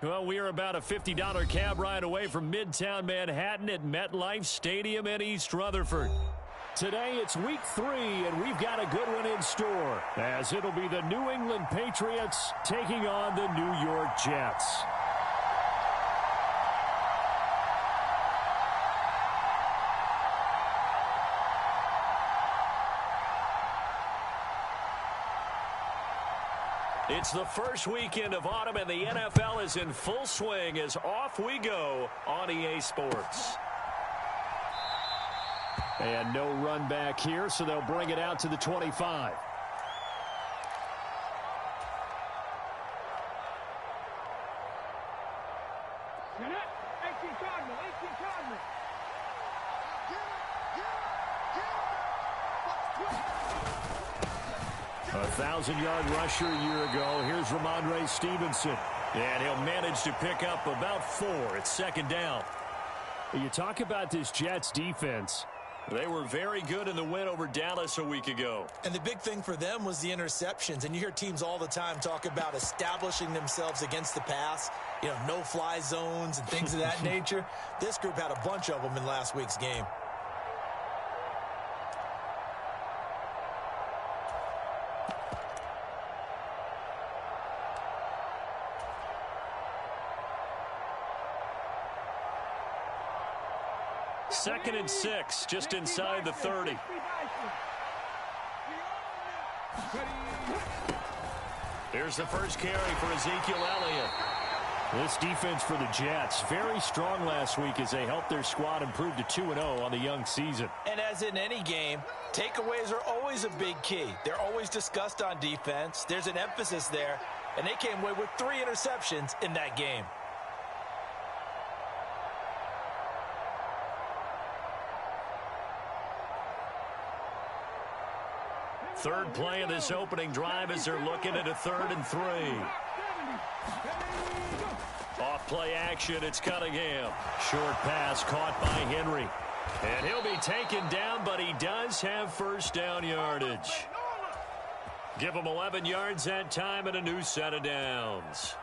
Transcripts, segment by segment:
Well, we are about a $50 cab ride away from Midtown Manhattan at MetLife Stadium in East Rutherford. Today, it's week 3, and we've got a good one in store, as it'll be the New England Patriots taking on the New York Jets. It's the first weekend of autumn, and the NFL is in full swing as off we go on EA Sports. And no run back here, so they'll bring it out to the 25. A 1,000-yard rusher a year ago. Here's Ramondre Stevenson. And he'll manage to pick up about 4. It's second down. You talk about this Jets defense. They were very good in the win over Dallas a week ago. And the big thing for them was the interceptions. And you hear teams all the time talk about establishing themselves against the pass. You know, no-fly zones and things of that nature. This group had a bunch of them in last week's game. Second and 6, just inside the 30. Here's the first carry for Ezekiel Elliott. This defense for the Jets, very strong last week as they helped their squad improve to 2-0 on the young season. And as in any game, takeaways are always a big key. They're always discussed on defense. There's an emphasis there, and they came away with 3 interceptions in that game. Third play of this opening drive as they're looking at a 3rd and 3. Off play action, it's Cunningham. Short pass caught by Henry. And he'll be taken down, but he does have first down yardage. Give him 11 yards that time and a new set of downs.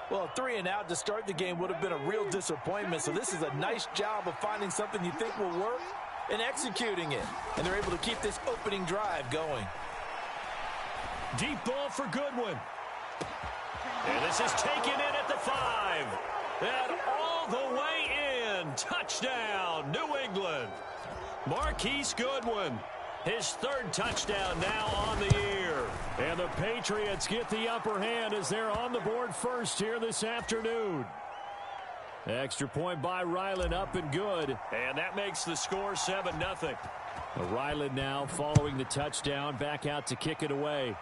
Well, 3 and out to start the game would have been a real disappointment, so this is a nice job of finding something you think will work and executing it. And they're able to keep this opening drive going. Deep ball for Goodwin. And this is taken in at the 5. And all the way in. Touchdown, New England. Marquise Goodwin. His 3rd touchdown now on the year. And the Patriots get the upper hand as they're on the board first here this afternoon. Extra point by Ryland, up and good. And that makes the score 7-0. Ryland now following the touchdown, back out to kick it away.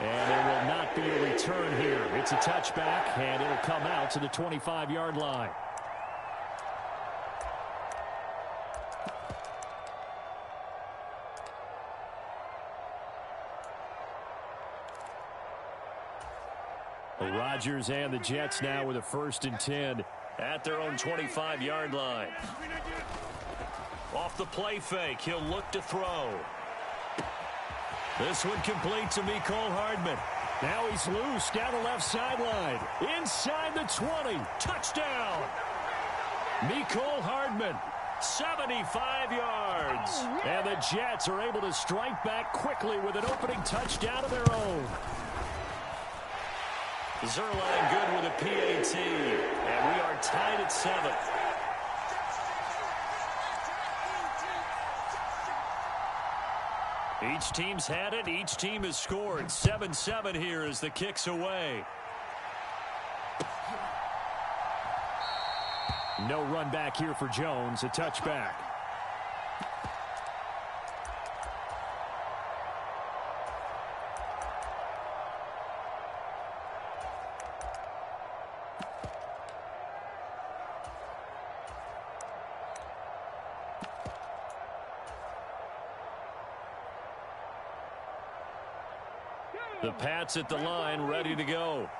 And there will not be a return here. It's a touchback, and it'll come out to the 25-yard line. Rodgers and the Jets now with a 1st and 10 at their own 25-yard line. Off the play fake, he'll look to throw. This one complete to Mecole Hardman. Now he's loose down the left sideline. Inside the 20. Touchdown. Mecole Hardman, 75 yards. And the Jets are able to strike back quickly with an opening touchdown of their own. Zerline good with a PAT, and we are tied at 7. Each team's had it. Each team has scored. 7-7 here as the kick's away. No run back here for Jones. A touchback. The Pats at the line, ready to go.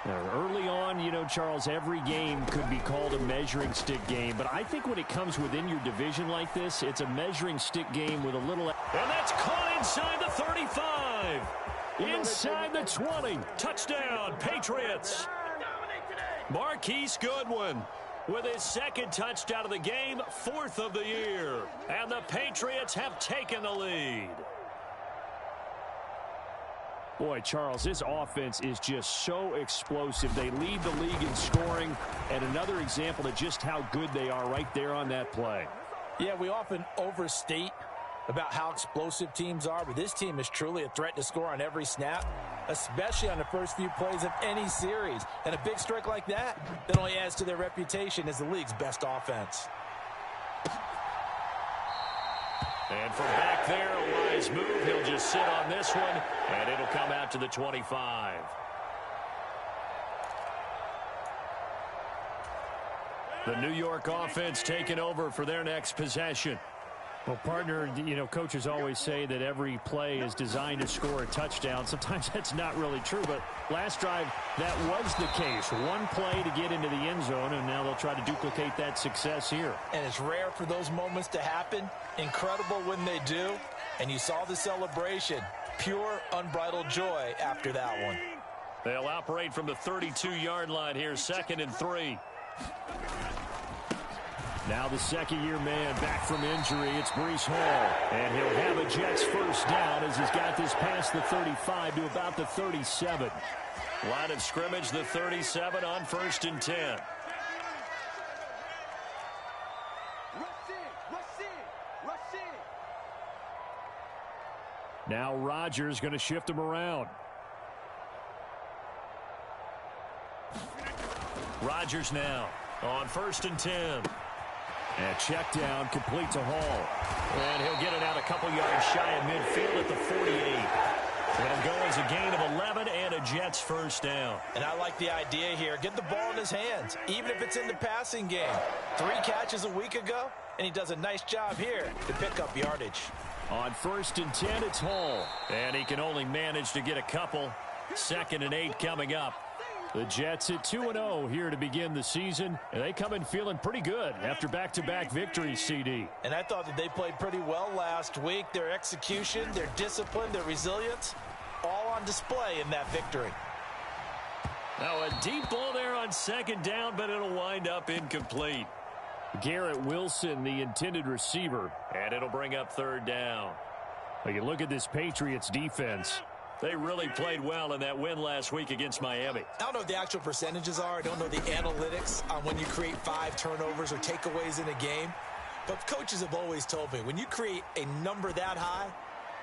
Early on, you know, Charles, every game could be called a measuring stick game. But I think when it comes within your division like this, it's a measuring stick game with a little... And that's caught inside the 35. Inside the 20. Touchdown, Patriots. Marquise Goodwin with his second touchdown of the game, 4th of the year. And the Patriots have taken the lead. Boy, Charles, this offense is just so explosive. They lead the league in scoring, and another example of just how good they are right there on that play. Yeah, we often overstate about how explosive teams are, but this team is truly a threat to score on every snap, especially on the first few plays of any series. And a big streak like that only adds to their reputation as the league's best offense. And from back there, a wise move. He'll just sit on this one, and it'll come out to the 25. The New York offense taking over for their next possession. Well, partner, you know, coaches always say that every play is designed to score a touchdown. Sometimes that's not really true, but last drive, that was the case. One play to get into the end zone, and now they'll try to duplicate that success here. And it's rare for those moments to happen. Incredible when they do. And you saw the celebration. Pure, unbridled joy after that one. They'll operate from the 32-yard line here, 2nd and 3. Now the second-year man back from injury. It's Breece Hall. And he'll have a Jets first down as he's got this past the 35 to about the 37. Line of scrimmage, the 37 on 1st and 10. Now Rodgers going to shift him around. Rodgers now on 1st and 10. And check down, complete to Hall. And he'll get it out a couple yards shy of midfield at the 48. It'll go as a gain of 11 and a Jets first down. And I like the idea here. Get the ball in his hands, even if it's in the passing game. 3 catches a week ago, and he does a nice job here to pick up yardage. On 1st and 10, it's Hall. And he can only manage to get a couple. 2nd and 8 coming up. The Jets at 2-0 here to begin the season, and they come in feeling pretty good after back-to-back victories, CD. And I thought that they played pretty well last week. Their execution, their discipline, their resilience, all on display in that victory. Now a deep ball there on 2nd down, but it'll wind up incomplete. Garrett Wilson, the intended receiver. And it'll bring up 3rd down. Well, you look at this Patriots defense. They really played well in that win last week against Miami. I don't know what the actual percentages are. I don't know the analytics on when you create 5 turnovers or takeaways in a game. But coaches have always told me, when you create a number that high,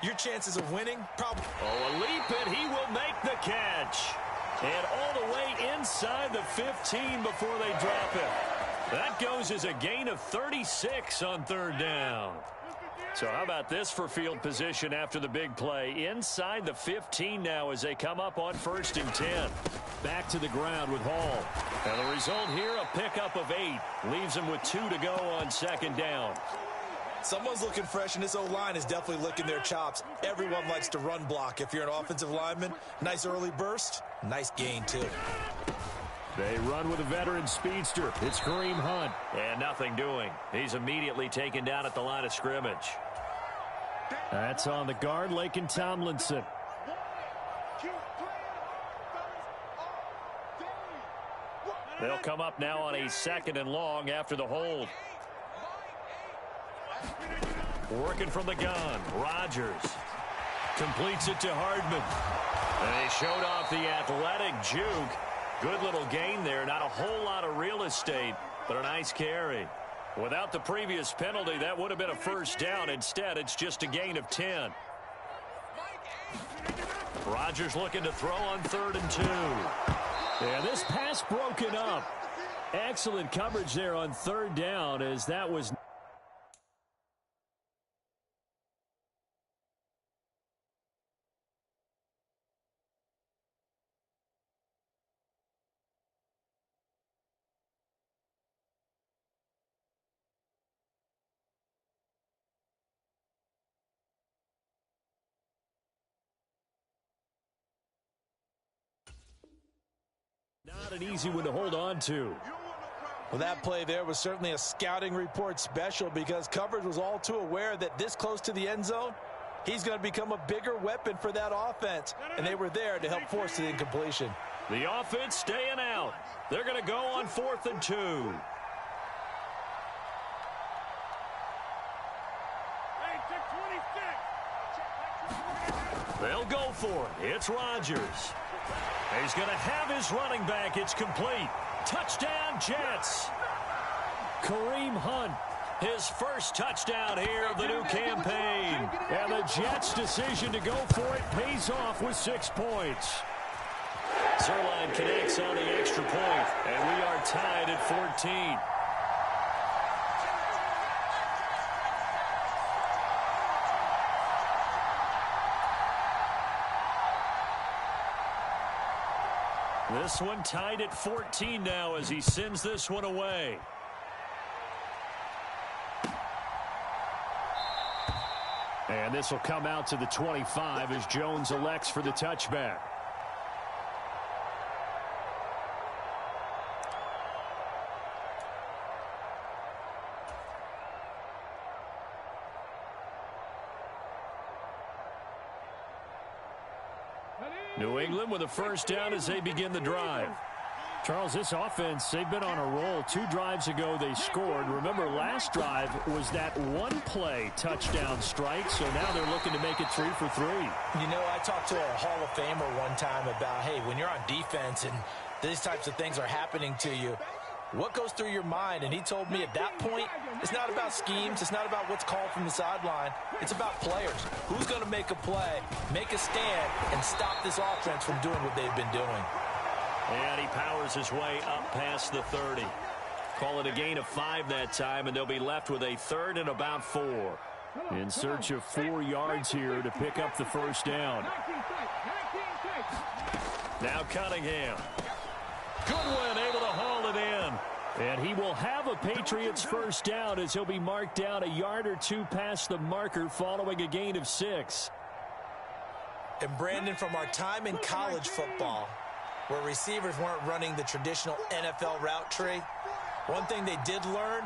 your chances of winning probably... Oh, a leap, and he will make the catch. And all the way inside the 15 before they drop it. That goes as a gain of 36 on 3rd down. So how about this for field position after the big play? Inside the 15 now as they come up on 1st and 10. Back to the ground with Hall. And the result here, a pickup of 8. Leaves them with 2 to go on 2nd down. Someone's looking fresh, and this O-line is definitely licking their chops. Everyone likes to run block. If you're an offensive lineman, nice early burst, nice gain too. They run with a veteran speedster. It's Kareem Hunt. And nothing doing. He's immediately taken down at the line of scrimmage. That's on the guard, Laken Tomlinson. They'll come up now on a 2nd and long after the hold. Working from the gun, Rodgers completes it to Hardman. And he showed off the athletic juke. Good little gain there. Not a whole lot of real estate, but a nice carry. Without the previous penalty, that would have been a first down. Instead, it's just a gain of 10. Rodgers looking to throw on 3rd and 2. Yeah, this pass broken up. Excellent coverage there on 3rd down as that was... Not an easy one to hold on to. Well, that play there was certainly a scouting report special because coverage was all too aware that this close to the end zone, he's going to become a bigger weapon for that offense, and they were there to help force the incompletion. The offense staying out. They're going to go on 4th and 2. They'll go for it. It's Rodgers. He's going to have his running back. It's complete. Touchdown, Jets. Kareem Hunt, his first touchdown here of the new campaign. And the Jets' decision to go for it pays off with 6 points. Zerline connects on the extra point, and we are tied at 14. This one tied at 14 now as he sends this one away. And this will come out to the 25 as Jones elects for the touchback. New England with a first down as they begin the drive. Charles, this offense, they've been on a roll. 2 drives ago they scored. Remember, last drive was that one-play touchdown strike, so now they're looking to make it 3 for 3. You know, I talked to a Hall of Famer one time about, hey, when you're on defense and these types of things are happening to you, what goes through your mind? And he told me at that point, it's not about schemes. It's not about what's called from the sideline. It's about players. Who's going to make a play, make a stand, and stop this offense from doing what they've been doing? And he powers his way up past the 30. Call it a gain of 5 that time, and they'll be left with a 3rd and about 4. In search of 4 yards here to pick up the first down. Now Cunningham. Goodwin able to haul it in. And he will have a Patriots first down as he'll be marked down a yard or 2 past the marker following a gain of 6. And Brandon, from our time in college football, where receivers weren't running the traditional NFL route tree, one thing they did learn,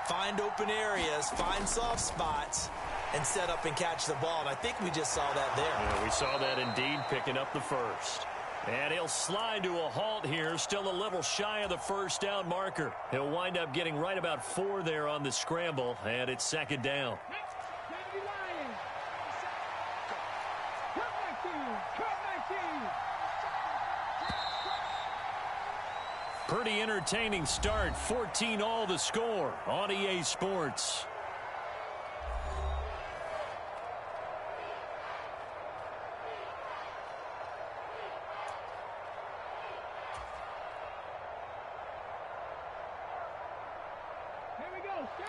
find open areas, find soft spots, and set up and catch the ball. And I think we just saw that there. Yeah, we saw that indeed, picking up the first. And he'll slide to a halt here, still a little shy of the first down marker. He'll wind up getting right about 4 there on the scramble, and it's 2nd down. Pretty entertaining start. 14-all the score on EA Sports.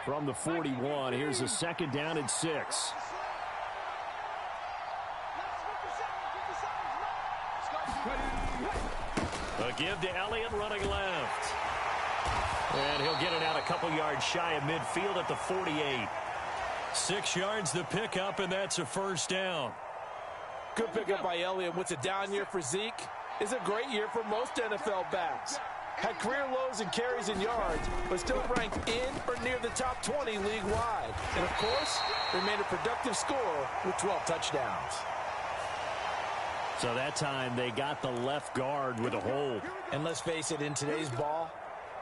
From the 41, here's a 2nd down and 6. A give to Elliott running left. And he'll get it out a couple yards shy of midfield at the 48. 6 yards the pickup, and that's a first down. Good pickup by Elliott. What's a down year for Zeke? It's a great year for most NFL backs. Had career lows in carries and yards, but still ranked in or near the top 20 league-wide. And, of course, remained a productive scorer with 12 touchdowns. So that time they got the left guard with a hold. And let's face it, in today's ball,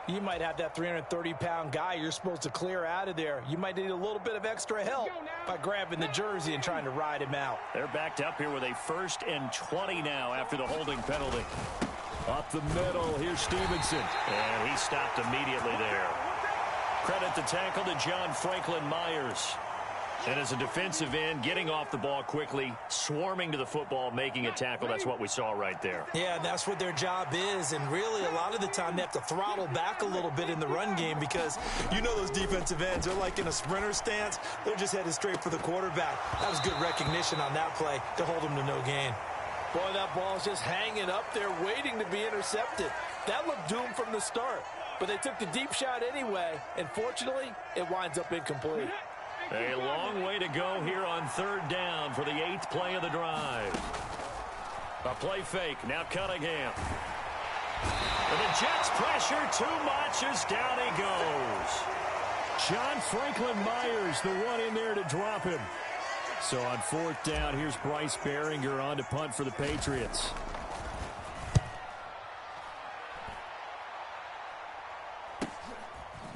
you might have that 330-pound guy you're supposed to clear out of there. You might need a little bit of extra help by grabbing the jersey and trying to ride him out. They're backed up here with a 1st and 20 now after the holding penalty. Up the middle, here's Stevenson. And he stopped immediately there. Credit the tackle to John Franklin Myers. And as a defensive end, getting off the ball quickly, swarming to the football, making a tackle. That's what we saw right there. Yeah, that's what their job is. And really, a lot of the time, they have to throttle back a little bit in the run game because you know those defensive ends, they're like in a sprinter stance. They're just headed straight for the quarterback. That was good recognition on that play to hold them to no gain. Boy, that ball's just hanging up there, waiting to be intercepted. That looked doomed from the start. But they took the deep shot anyway, and fortunately, it winds up incomplete. A long way to go here on 3rd down for the 8th play of the drive. A play fake. Now Cunningham. And the Jets pressure too much as down he goes. John Franklin Myers, the one in there to drop him. So on 4th down, here's Bryce Behringer on to punt for the Patriots.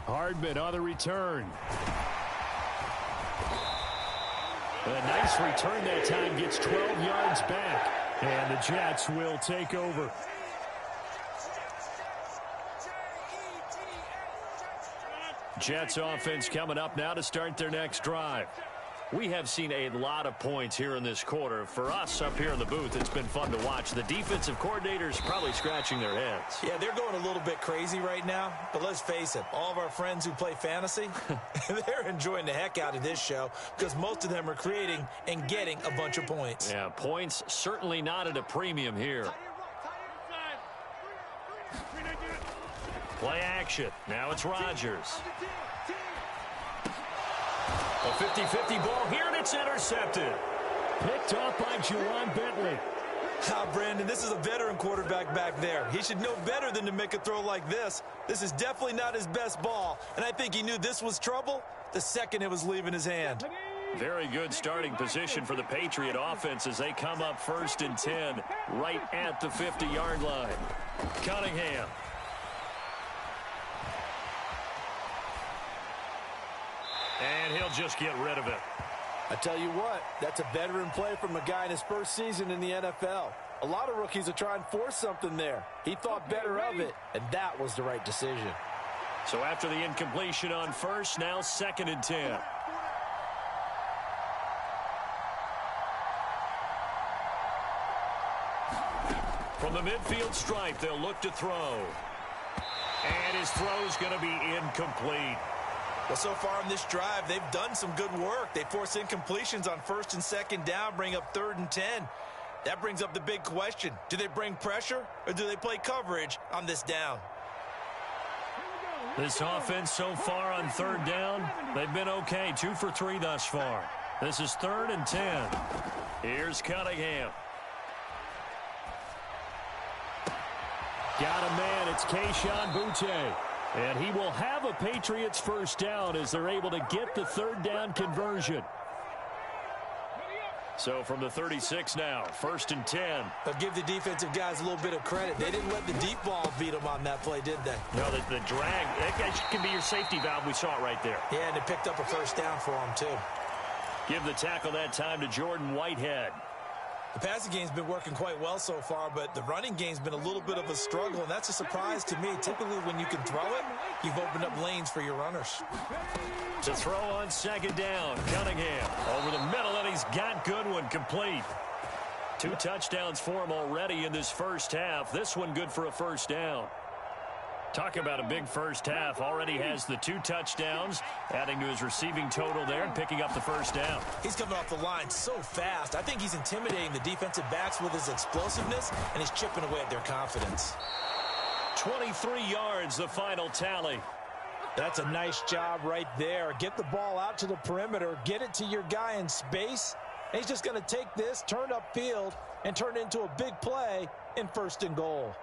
Hardman on the return. A nice return that time, gets 12 yards back. And the Jets will take over. Jets offense coming up now to start their next drive. We have seen a lot of points here in this quarter. For us up here in the booth, it's been fun to watch. The defensive coordinators probably scratching their heads. Yeah, they're going a little bit crazy right now. But let's face it, all of our friends who play fantasy, they're enjoying the heck out of this show because most of them are creating and getting a bunch of points. Yeah, points certainly not at a premium here. Play action. Now it's Rodgers. A 50-50 ball here, and it's intercepted. Picked off by Juwan Bentley. Brandon, this is a veteran quarterback back there. He should know better than to make a throw like this. This is definitely not his best ball, and I think he knew this was trouble the second it was leaving his hand. Very good starting position for the Patriot offense as they come up 1st and 10 right at the 50-yard line. Cunningham. And he'll just get rid of it. I tell you what, that's a veteran play from a guy in his first season in the NFL. A lot of rookies are trying to force something there. He thought better of it, and that was the right decision. So after the incompletion on 1st, now 2nd and 10. From the midfield stripe, they'll look to throw. And his throw's going to be incomplete. Well, so far in this drive, they've done some good work. They force incompletions on 1st and 2nd down, bring up 3rd and 10. That brings up the big question. Do they bring pressure or do they play coverage on this down? This offense so far on 3rd down, they've been okay. 2 for 3 thus far. This is 3rd and 10. Here's Cunningham. Got a man. It's Kayshon Boutte. And he will have a Patriots 1st down as they're able to get the 3rd down conversion. So from the 36 now, 1st and 10. They'll give the defensive guys a little bit of credit. They didn't let the deep ball beat them on that play, did they? No, the drag, that can be your safety valve. We saw it right there. Yeah, and they picked up a 1st down for them, too. Give the tackle that time to Jordan Whitehead. The passing game's been working quite well so far, but the running game's been a little bit of a struggle, and that's a surprise to me. Typically, when you can throw it, you've opened up lanes for your runners. To throw on 2nd down, Cunningham over the middle, and he's got Goodwin complete. 2 touchdowns for him already in this 1st half. This one good for a 1st down. Talk about a big 1st half. Already has the 2 touchdowns, adding to his receiving total there and picking up the 1st down. He's coming off the line so fast. I think he's intimidating the defensive backs with his explosiveness, and he's chipping away at their confidence. 23 yards, the final tally. That's a nice job right there. Get the ball out to the perimeter, get it to your guy in space, and he's just going to take this, turn upfield, and turn it into a big play in 1st and goal.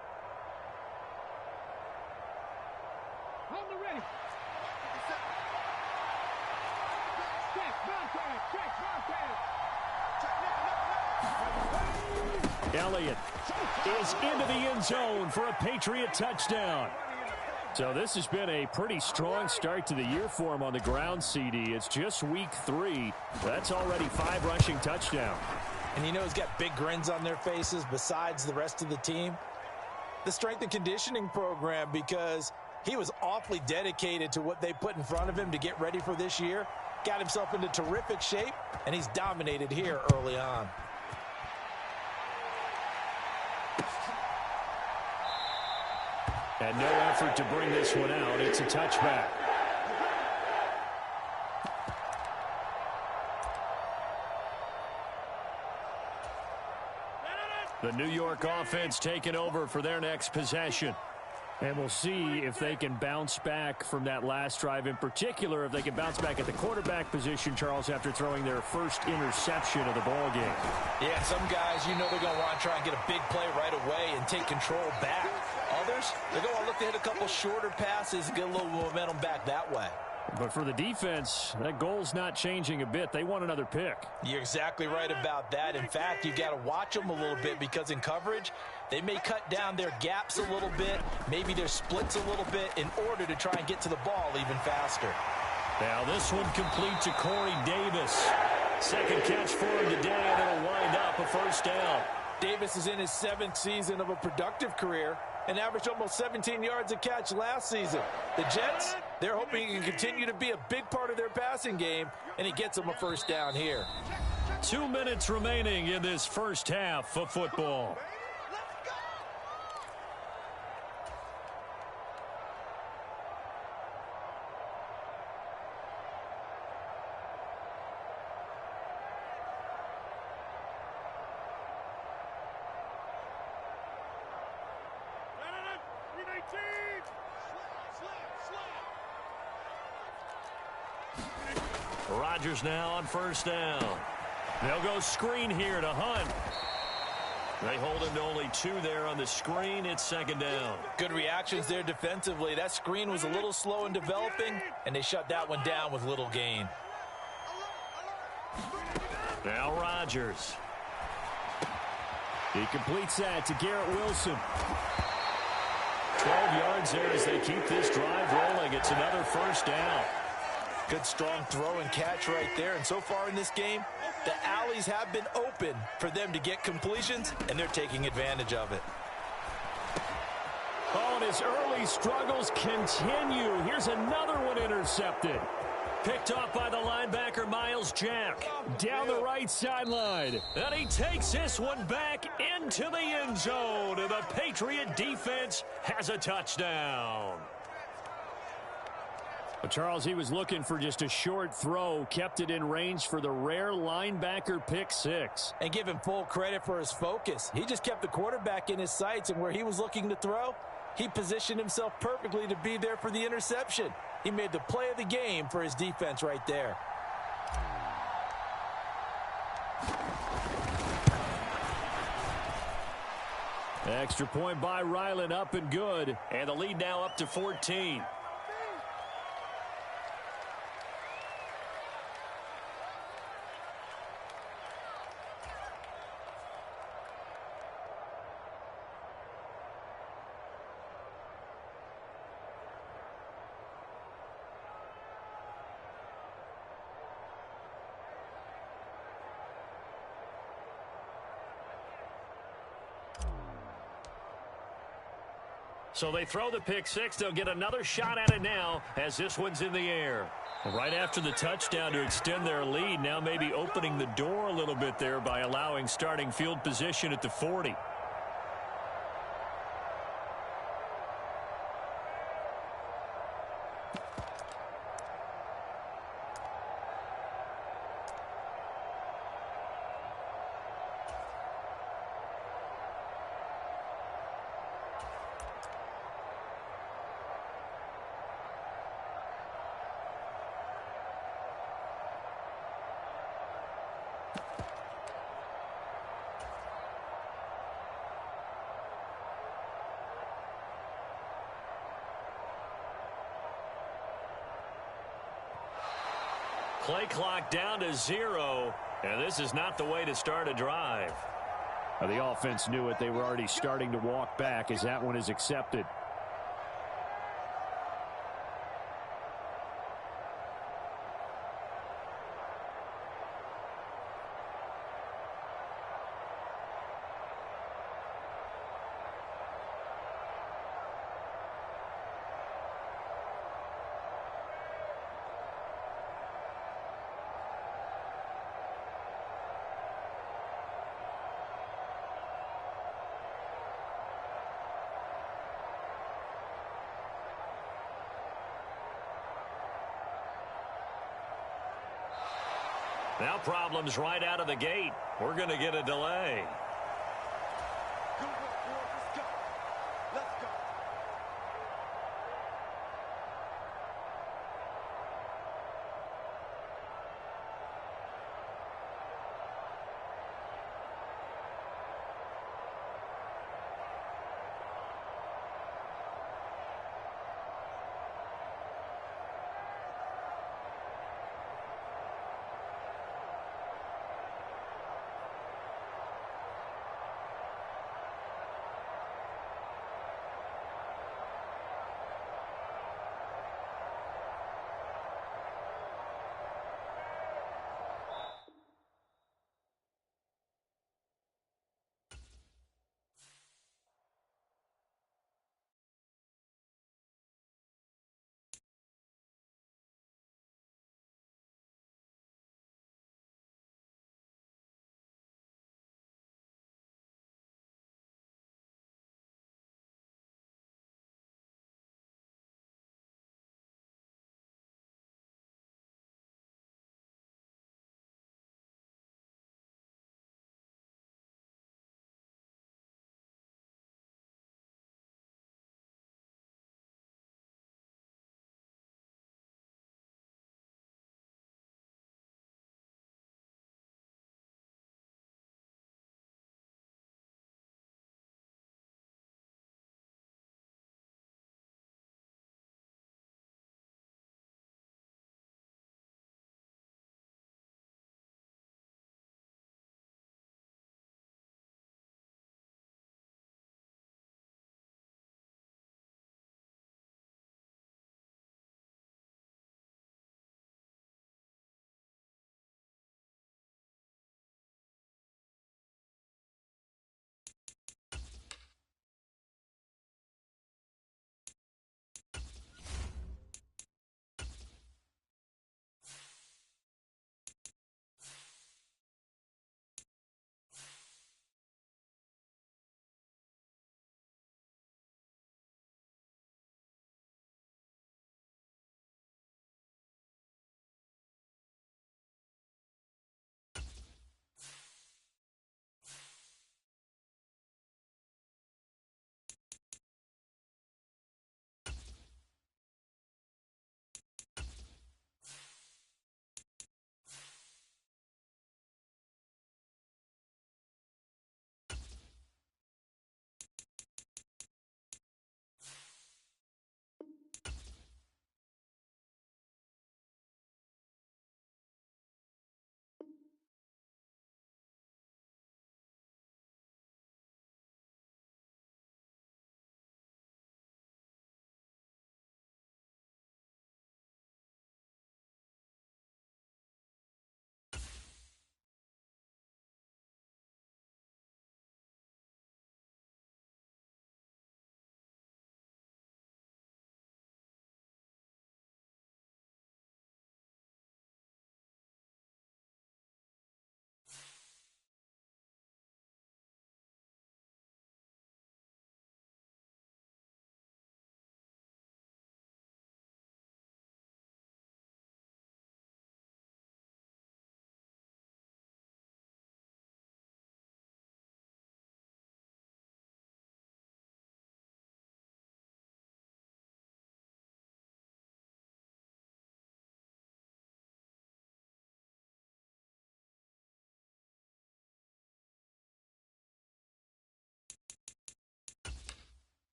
Elliott is into the end zone for a Patriot touchdown. So this has been a pretty strong start to the year for him on the ground, CD. It's just week 3. That's already 5 rushing touchdowns. And you know he's got big grins on their faces besides the rest of the team. The strength and conditioning program, because he was awfully dedicated to what they put in front of him to get ready for this year. Got himself into terrific shape, and he's dominated here early on. And no effort to bring this one out. It's a touchback. The New York offense taking over for their next possession. And we'll see if they can bounce back from that last drive, in particular, if they can bounce back at the quarterback position, Charles, after throwing their first interception of the ball game. Yeah, some guys, you know they're going to want to try and get a big play right away and take control back. Others, they're going to look to hit a couple shorter passes and get a little momentum back that way. But for the defense, that goal's not changing a bit. They want another pick. You're exactly right about that. In fact, you've got to watch them a little bit because in coverage, they may cut down their gaps a little bit, maybe their splits a little bit in order to try and get to the ball even faster. Now this one complete to Corey Davis. Second catch for him today, and it'll wind up a first down. Davis is in his 7th season of a productive career and averaged almost 17 yards a catch last season. The Jets, they're hoping he can continue to be a big part of their passing game, and he gets them a first down here. 2 minutes remaining in this first half of football. Rodgers now on first down. They'll go screen here to Hunt. They hold him to only 2 there on the screen. It's second down. Good reactions there defensively. That screen was a little slow in developing, and they shut that one down with little gain. Now Rodgers. He completes that to Garrett Wilson. 12 yards there as they keep this drive rolling. It's another first down. Good strong throw and catch right there. And so far in this game, the alleys have been open for them to get completions, and they're taking advantage of it. Oh, and his early struggles continue. Here's another one intercepted. Picked off by the linebacker, Miles Jack. Down the right sideline. And he takes this one back into the end zone. And the Patriot defense has a touchdown. But Charles, he was looking for just a short throw, kept it in range for the rare linebacker pick 6. And give him full credit for his focus. He just kept the quarterback in his sights, and where he was looking to throw, he positioned himself perfectly to be there for the interception. He made the play of the game for his defense right there. Extra point by Ryland, up and good. And the lead now up to 14. So they throw the pick 6. They'll get another shot at it now as this one's in the air. Right after the touchdown to extend their lead, now maybe opening the door a little bit there by allowing starting field position at the 40. Play clock down to 0, and this is not the way to start a drive. The offense knew it. They were already starting to walk back as that one is accepted. Now problems right out of the gate. We're going to get a delay.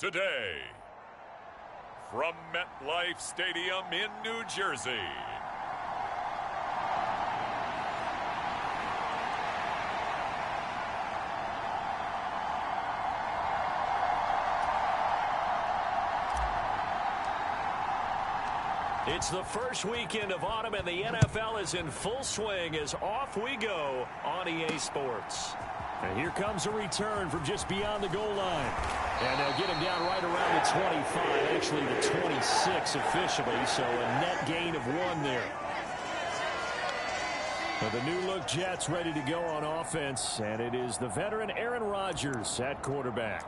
today. From MetLife Stadium in New Jersey, it's the first weekend of autumn, and the NFL is in full swing as off we go on EA Sports. And here comes a return from just beyond the goal line. And they'll get him down right around the 25, actually the 26 officially, so a net gain of 1 there. Well, the new-look Jets ready to go on offense, and it is the veteran Aaron Rodgers at quarterback.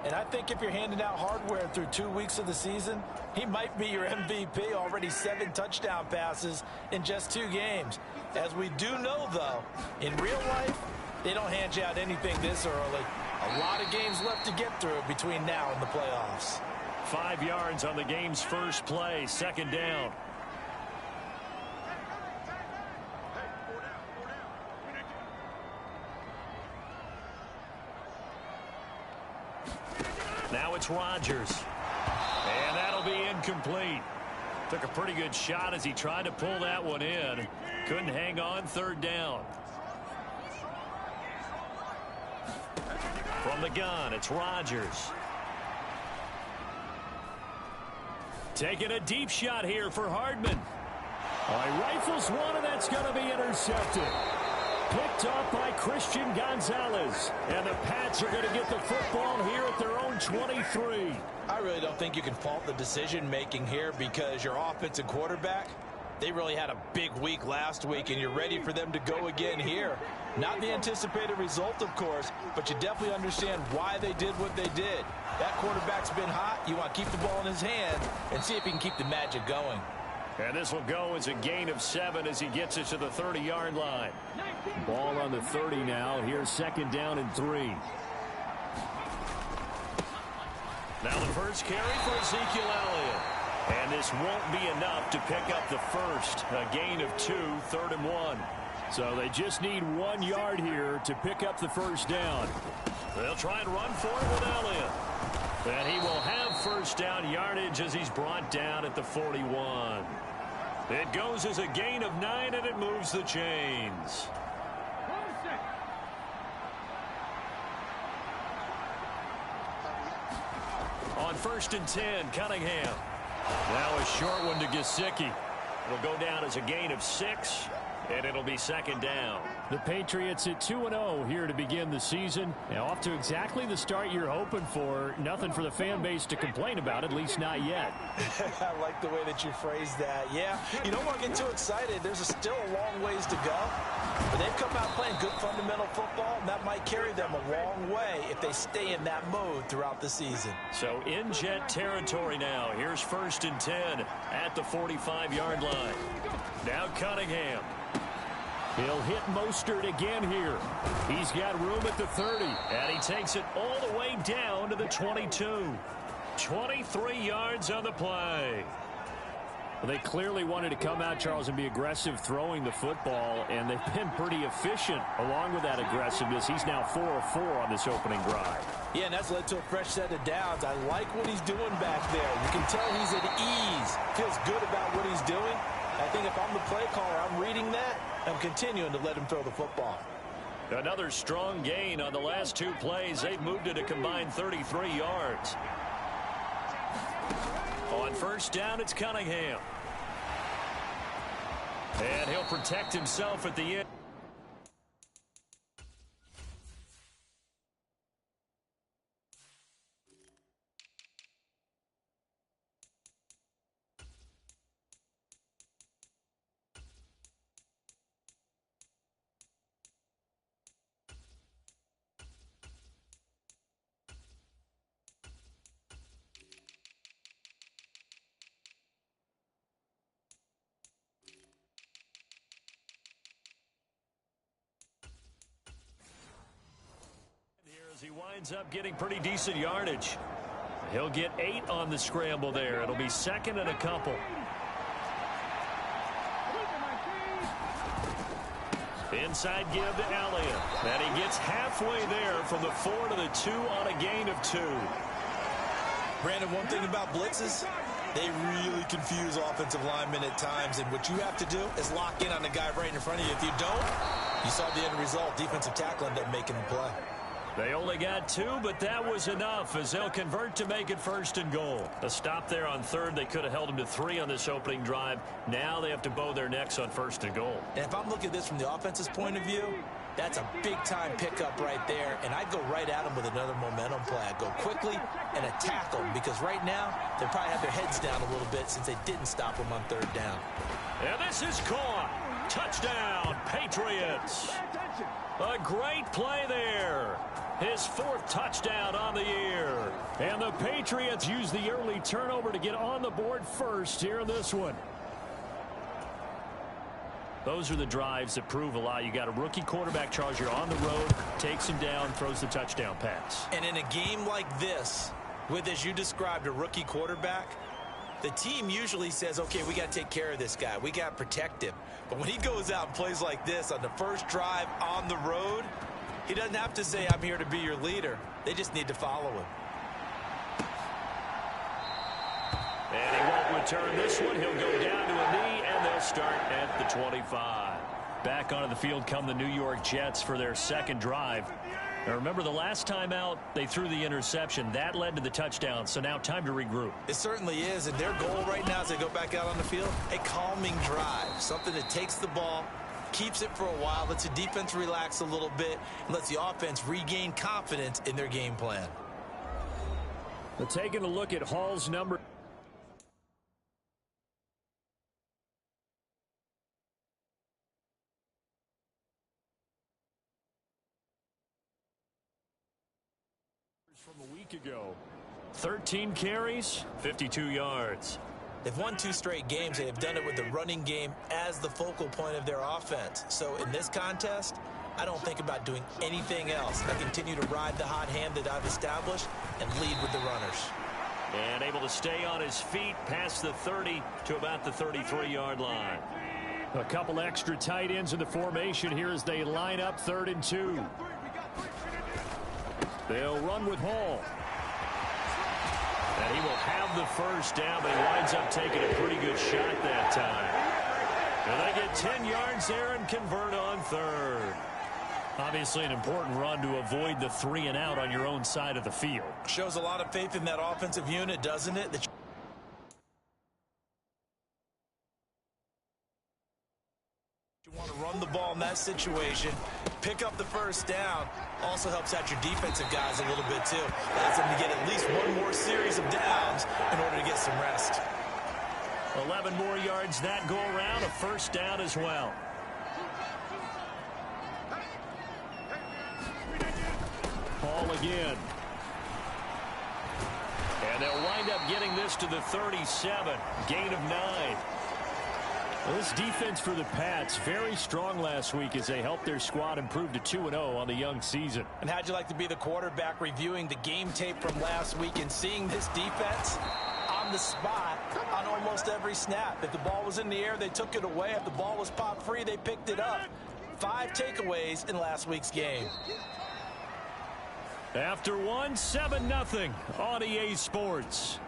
And I think if you're handing out hardware through 2 weeks of the season, he might be your MVP. Already 7 touchdown passes in just 2 games. As we do know, though, in real life, they don't hand you out anything this early. A lot of games left to get through between now and the playoffs. 5 yards on the game's first play, 2nd down. Now it's Rodgers. And that'll be incomplete. Took a pretty good shot as he tried to pull that one in. Couldn't hang on, 3rd down. From the gun, it's Rodgers. Taking a deep shot here for Hardman. He rifles one, and that's going to be intercepted. Picked off by Christian Gonzalez. And the Pats are going to get the football here at their own 23. I really don't think you can fault the decision-making here because your offensive quarterback, they really had a big week last week, and you're ready for them to go again here. Not the anticipated result, of course, but you definitely understand why they did what they did. That quarterback's been hot. You want to keep the ball in his hand and see if he can keep the magic going. And this will go as a gain of 7 as he gets it to the 30-yard line. Ball on the 30 now. Here's 2nd down and 3. Now the first carry for Ezekiel Elliott. And this won't be enough to pick up the first. A gain of 2, 3rd and 1. So they just need 1 yard here to pick up the first down. They'll try and run for it with Elliott. And he will have first down yardage as he's brought down at the 41. It goes as a gain of 9, and it moves the chains. On 1st and 10, Cunningham. Now a short one to Gesicki. It'll go down as a gain of 6, and it'll be 2nd down. The Patriots at 2-0 here to begin the season. Now off to exactly the start you're hoping for. Nothing for the fan base to complain about, at least not yet. I like the way that you phrased that. Yeah, you don't want to get too excited. There's still a long ways to go. But they've come out playing good fundamental football, and that might carry them a long way if they stay in that mode throughout the season. So in Jet territory now. Here's 1st and 10 at the 45-yard line. Now Cunningham. He'll hit Mostert again here. He's got room at the 30. And he takes it all the way down to the 22. 23 yards on the play. Well, they clearly wanted to come out, Charles, and be aggressive throwing the football, and they've been pretty efficient along with that aggressiveness. He's now 4 of 4 on this opening drive. Yeah, and that's led to a fresh set of downs. I like what he's doing back there. You can tell he's at ease. Feels good about what he's doing. I think if I'm the play caller, I'm reading that. I'm continuing to let him throw the football. Another strong gain on the last 2 plays. They've moved it a combined 33 yards. On 1st down, it's Cunningham. And he'll protect himself at the end. He winds up getting pretty decent yardage. He'll get 8 on the scramble there. It'll be 2nd and a couple. Inside give to Elliott. And he gets halfway there from the 4 to the 2 on a gain of 2. Brandon, one thing about blitzes, they really confuse offensive linemen at times, and what you have to do is lock in on the guy right in front of you. If you don't, you saw the end result. Defensive tackle ended up making the play. They only got 2, but that was enough as they'll convert to make it 1st and goal. A stop there on 3rd. They could have held them to 3 on this opening drive. Now they have to bow their necks on 1st and goal. And if I'm looking at this from the offense's point of view, that's a big-time pickup right there, and I'd go right at them with another momentum play. I'd go quickly and attack them, because right now they probably have their heads down a little bit since they didn't stop them on 3rd down. And this is caught. Touchdown, Patriots. A great play there. His 4th touchdown on the year. And the Patriots use the early turnover to get on the board first here in this one. Those are the drives that prove a lot. You got a rookie quarterback, Charles. You're on the road, takes him down, throws the touchdown pass. And in a game like this, with, as you described, a rookie quarterback, the team usually says, okay, we got to take care of this guy. We got to protect him. But when he goes out and plays like this on the first drive on the road, he doesn't have to say, I'm here to be your leader. They just need to follow him. And he won't return this one. He'll go down to a knee, and they'll start at the 25. Back onto the field come the New York Jets for their 2nd drive. Now remember, the last time out, they threw the interception. That led to the touchdown, so now time to regroup. It certainly is, and their goal right now as they go back out on the field, a calming drive, something that takes the ball, keeps it for a while, lets the defense relax a little bit, and lets the offense regain confidence in their game plan. We're taking a look at Hall's number. From a week ago. 13 carries, 52 yards. They've won 2 straight games. They have done it with the running game as the focal point of their offense. So in this contest, I don't think about doing anything else. I continue to ride the hot hand that I've established and lead with the runners. And able to stay on his feet past the 30 to about the 33-yard line. A couple extra tight ends in the formation here as they line up 3rd and 2. They'll run with Hall. And he will have the 1st down, but he winds up taking a pretty good shot that time. And they get 10 yards there and convert on 3rd. Obviously an important run to avoid the 3 and out on your own side of the field. Shows a lot of faith in that offensive unit, doesn't it? You want to run the ball in that situation, pick up the 1st down, also helps out your defensive guys a little bit too. Allows them to get at least one more series of downs in order to get some rest. 11 more yards that go around, a 1st down as well. Hall again. And they'll wind up getting this to the 37, gain of 9. Well, this defense for the Pats, very strong last week as they helped their squad improve to 2-0 on the young season. And how'd you like to be the quarterback reviewing the game tape from last week and seeing this defense on the spot on almost every snap? If the ball was in the air, they took it away. If the ball was popped free, they picked it up. 5 takeaways in last week's game. After 7-0 on EA Sports.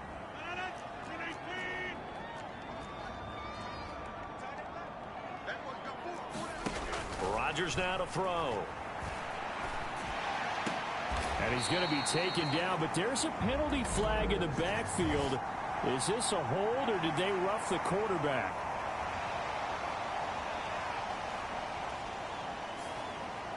Rodgers now to throw. And he's going to be taken down, but there's a penalty flag in the backfield. Is this a hold, or did they rough the quarterback?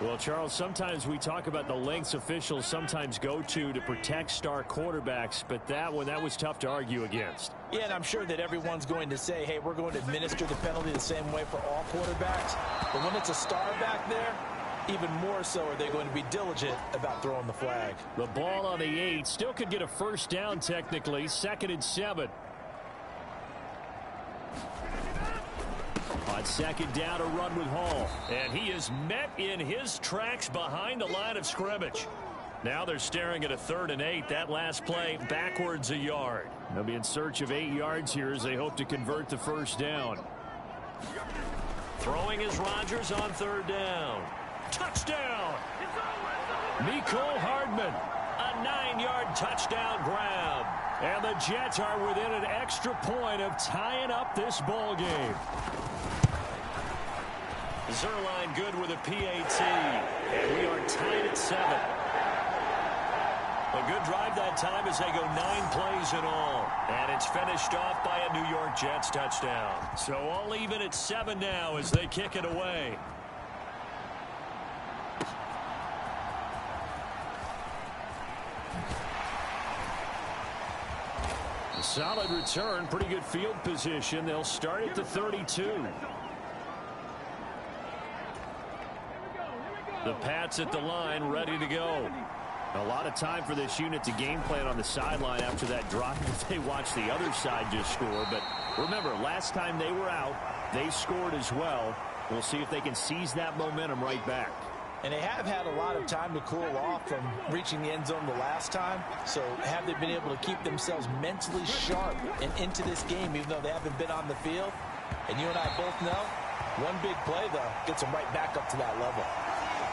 Well, Charles, sometimes we talk about the lengths officials sometimes go to protect star quarterbacks, but that was tough to argue against. Yeah, and I'm sure that everyone's going to say, hey, we're going to administer the penalty the same way for all quarterbacks. But when it's a star back there, even more so are they going to be diligent about throwing the flag. The ball on the 8 still could get a 1st down technically, 2nd and 7. On 2nd down, a run with Hall. And he is met in his tracks behind the line of scrimmage. Now they're staring at a 3rd and 8. That last play backwards a yard. They'll be in search of 8 yards here as they hope to convert the 1st down. Throwing is Rodgers on 3rd down. Touchdown! Mecole Hardman. A 9-yard touchdown grab. And the Jets are within an extra point of tying up this ball game. Zerline good with a PAT. And we are tied at 7. A good drive that time as they go 9 plays in all. And it's finished off by a New York Jets touchdown. So all even at 7 now as they kick it away. A solid return, pretty good field position. They'll start at the 32. The Pats at the line, ready to go. A lot of time for this unit to game plan on the sideline after that drive that they watched the other side just score. But remember, last time they were out, they scored as well. We'll see if they can seize that momentum right back. And they have had a lot of time to cool off from reaching the end zone the last time. So have they been able to keep themselves mentally sharp and into this game, even though they haven't been on the field? And you and I both know, one big play, though, gets them right back up to that level.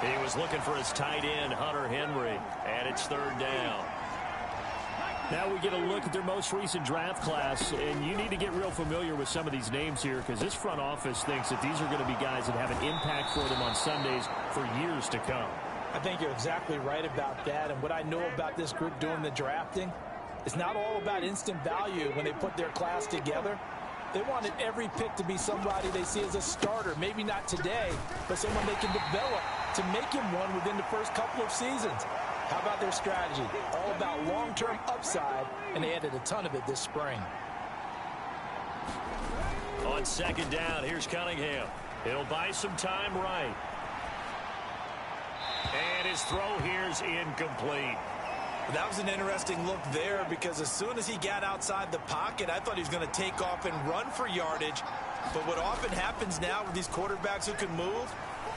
He was looking for his tight end, Hunter Henry, and it's 3rd down. Now we get a look at their most recent draft class, and you need to get real familiar with some of these names here because this front office thinks that these are going to be guys that have an impact for them on Sundays for years to come. I think you're exactly right about that, and what I know about this group doing the drafting, it's not all about instant value when they put their class together. They wanted every pick to be somebody they see as a starter, maybe not today, but someone they can develop to make him one within the first couple of seasons. How about their strategy? All about long-term upside, and they added a ton of it this spring. On 2nd down, here's Cunningham. He'll buy some time right. And his throw here's incomplete. That was an interesting look there because as soon as he got outside the pocket, I thought he was going to take off and run for yardage. But what often happens now with these quarterbacks who can move,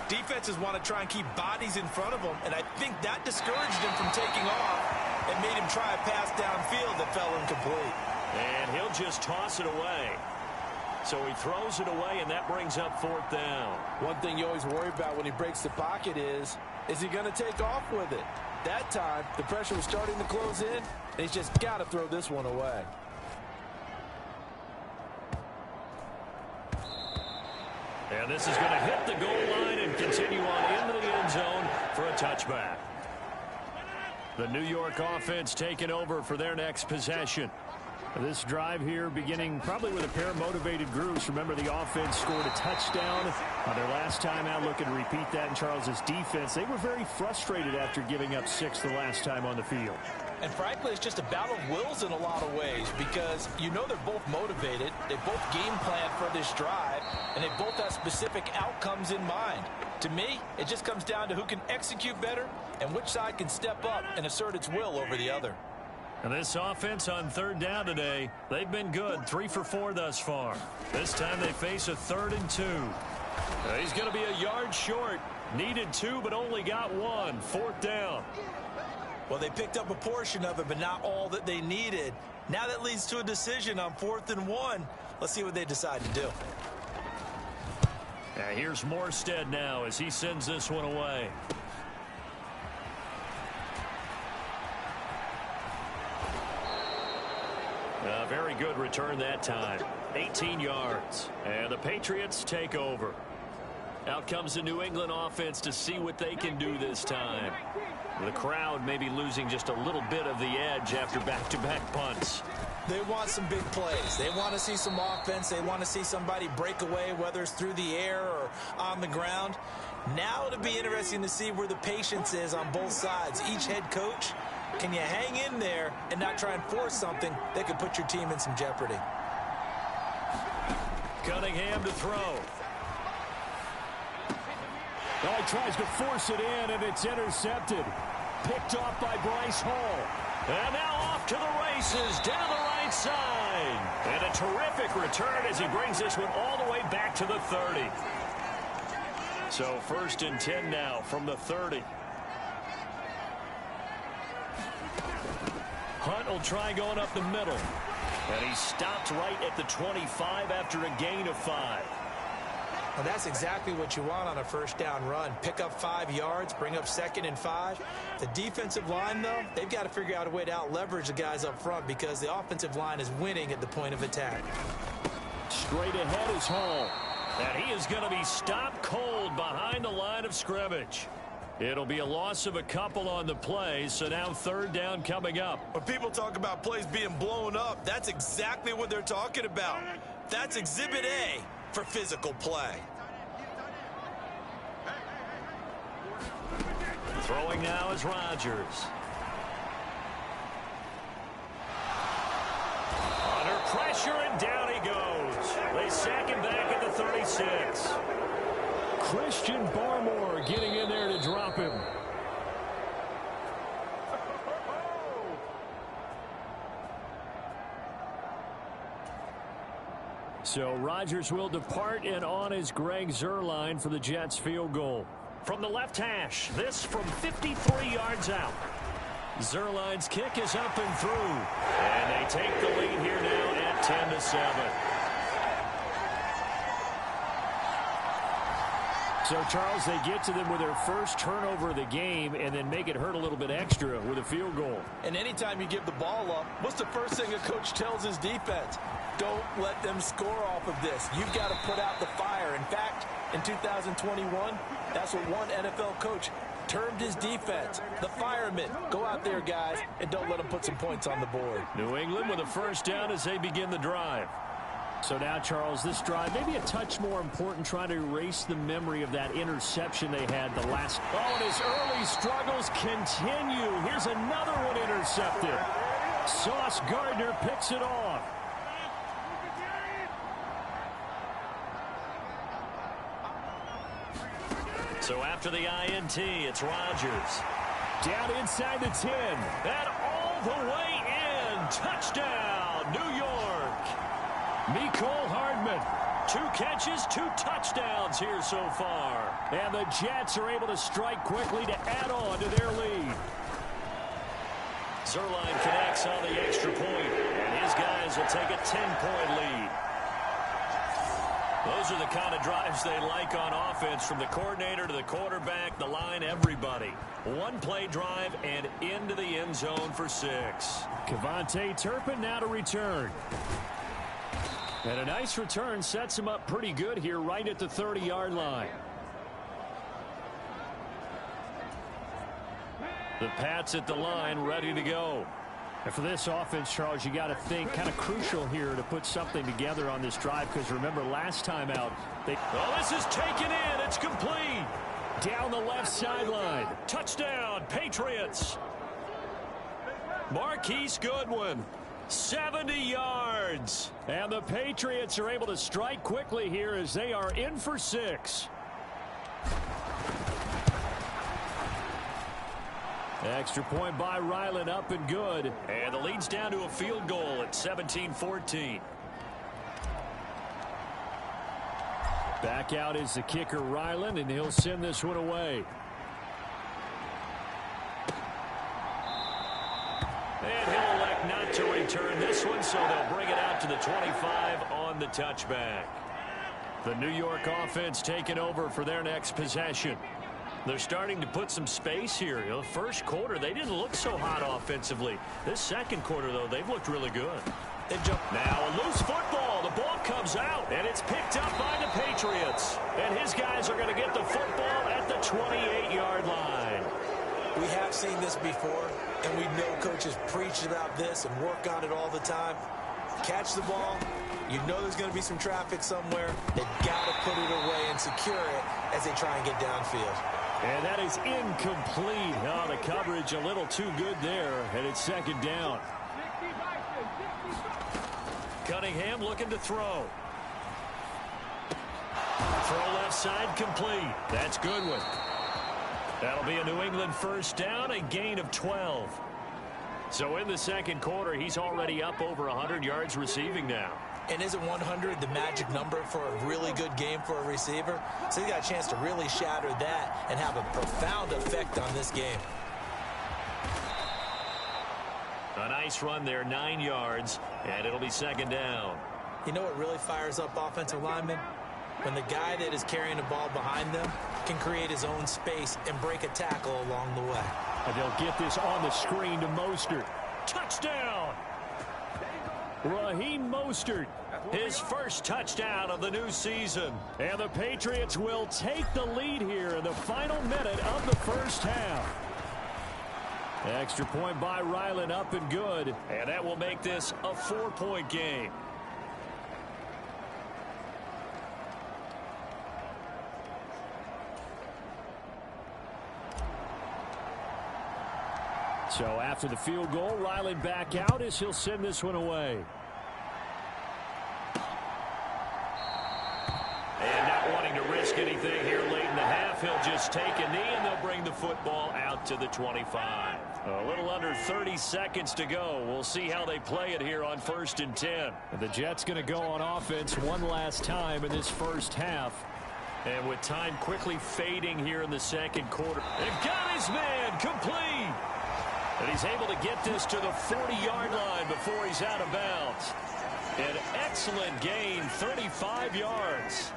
defenses want to try and keep bodies in front of them, and I think that discouraged him from taking off and made him try a pass downfield that fell incomplete. And he'll just toss it away. So he throws it away, and that brings up 4th down. One thing you always worry about when he breaks the pocket is he going to take off with it? That time, the pressure was starting to close in, and he's just got to throw this one away. And this is going to hit the goal line and continue on into the end zone for a touchback. The New York offense taking over for their next possession. This drive here beginning probably with a pair of motivated groups. Remember, the offense scored a touchdown on their last time out. Looking to repeat that in Charles's defense. They were very frustrated after giving up 6 the last time on the field. And frankly, it's just a battle of wills in a lot of ways because you know they're both motivated. They both game plan for this drive, and they both have specific outcomes in mind. To me, it just comes down to who can execute better and which side can step up and assert its will over the other. And this offense on 3rd down today, they've been good, 3 for 4 thus far. This time they face a 3rd and 2. He's going to be a yard short. Needed 2, but only got 1. 4th down. Well, they picked up a portion of it, but not all that they needed. Now that leads to a decision on 4th and 1. Let's see what they decide to do. Here's Morstead now as he sends this one away. A very good return that time. 18 yards. And the Patriots take over. Out comes the New England offense to see what they can do this time. The crowd may be losing just a little bit of the edge after back-to-back punts. They want some big plays. They want to see some offense. They want to see somebody break away, whether it's through the air or on the ground. Now it'll be interesting to see where the patience is on both sides. Each head coach, can you hang in there and not try and force something that could put your team in some jeopardy? Cunningham to throw. Oh, he tries to force it in, and it's intercepted. Picked off by Bryce Hall. And now off to the races, down the right side. And a terrific return as he brings this one all the way back to the 30. So 1st and 10 now from the 30. Hunt will try going up the middle. And he stopped right at the 25 after a gain of 5. And that's exactly what you want on a first down run. Pick up 5 yards, bring up 2nd and 5. The defensive line, though, they've got to figure out a way to out-leverage the guys up front because the offensive line is winning at the point of attack. Straight ahead is Hall. And he is going to be stopped cold behind the line of scrimmage. It'll be a loss of a couple on the play, so now 3rd down coming up. When people talk about plays being blown up, that's exactly what they're talking about. That's Exhibit A for physical play. Throwing now is Rodgers. Under pressure, and down he goes. They sack him back at the 36. Christian Barmore getting in there to drop him. So Rodgers will depart, and on is Greg Zuerlein for the Jets field goal. From the left hash, this from 53 yards out. Zuerlein's kick is up and through. And they take the lead here now at 10-7. So, Charles, they get to them with their first turnover of the game and then make it hurt a little bit extra with a field goal. And anytime you give the ball up, what's the first thing a coach tells his defense? Don't let them score off of this. You've got to put out the fire. In fact, in 2021, that's what one NFL coach termed his defense, the firemen. Go out there, guys, and don't let them put some points on the board. New England with a first down as they begin the drive. So now, Charles, this drive maybe a touch more important, trying to erase the memory of that interception they had the last. Oh, and his early struggles continue. Here's another one intercepted. Sauce Gardner picks it off. So after the INT, it's Rodgers. Down inside the 10. And all the way in. Touchdown, New York. Mecole Hardman. 2 catches, 2 touchdowns here so far. And the Jets are able to strike quickly to add on to their lead. Zuerlein connects on the extra point, and his guys will take a 10-point lead. Those are the kind of drives they like on offense, from the coordinator to the quarterback, the line, everybody. 1-play drive and into the end zone for 6. Kevontae Turpin now to return. And a nice return sets him up pretty good here right at the 30-yard line. The Pats at the line, ready to go. And for this offense, Charles, you got to think kind of crucial here to put something together on this drive, because remember last time out, oh, this is taken in. It's complete. Down the left sideline. Touchdown, Patriots. Marquise Goodwin, 70 yards. And the Patriots are able to strike quickly here as they are in for 6. Extra point by Ryland, up and good. And the lead's down to a field goal at 17-14. Back out is the kicker, Ryland, and he'll send this one away. And he'll elect not to return this one, so they'll bring it out to the 25 on the touchback. The New York offense taking over for their next possession. They're starting to put some space here. You know, the first quarter, they didn't look so hot offensively. This second quarter, though, they've looked really good. They've jumped. Now a loose football. The ball comes out, and it's picked up by the Patriots. And his guys are going to get the football at the 28-yard line. We have seen this before, and we know coaches preach about this and work on it all the time. Catch the ball. You know there's going to be some traffic somewhere. They've got to put it away and secure it as they try and get downfield. And that is incomplete. Oh, the coverage a little too good there, and it's second down. Cunningham looking to throw. Throw left side complete. That's Goodwin. That'll be a New England first down, a gain of 12. So in the second quarter, he's already up over 100 yards receiving now. And isn't 100 the magic number for a really good game for a receiver? So he got a chance to really shatter that and have a profound effect on this game. A nice run there, 9 yards, and it'll be second down. You know what really fires up offensive linemen? when the guy that is carrying the ball behind them can create his own space and break a tackle along the way. And they'll get this on the screen to Mostert. Touchdown! Raheem Mostert, his first touchdown of the new season. And the Patriots will take the lead here in the final minute of the first half. Extra point by Ryland, up and good. And that will make this a 4-point game. So after the field goal, Ryland back out as he'll send this one away. And not wanting to risk anything here late in the half, he'll just take a knee and they'll bring the football out to the 25. A little under 30 seconds to go. We'll see how they play it here on 1st and 10. And the Jets going to go on offense one last time in this first half. And with time quickly fading here in the second quarter. They've got his man complete. And he's able to get this to the 40-yard line before he's out of bounds. An excellent gain, 35 yards.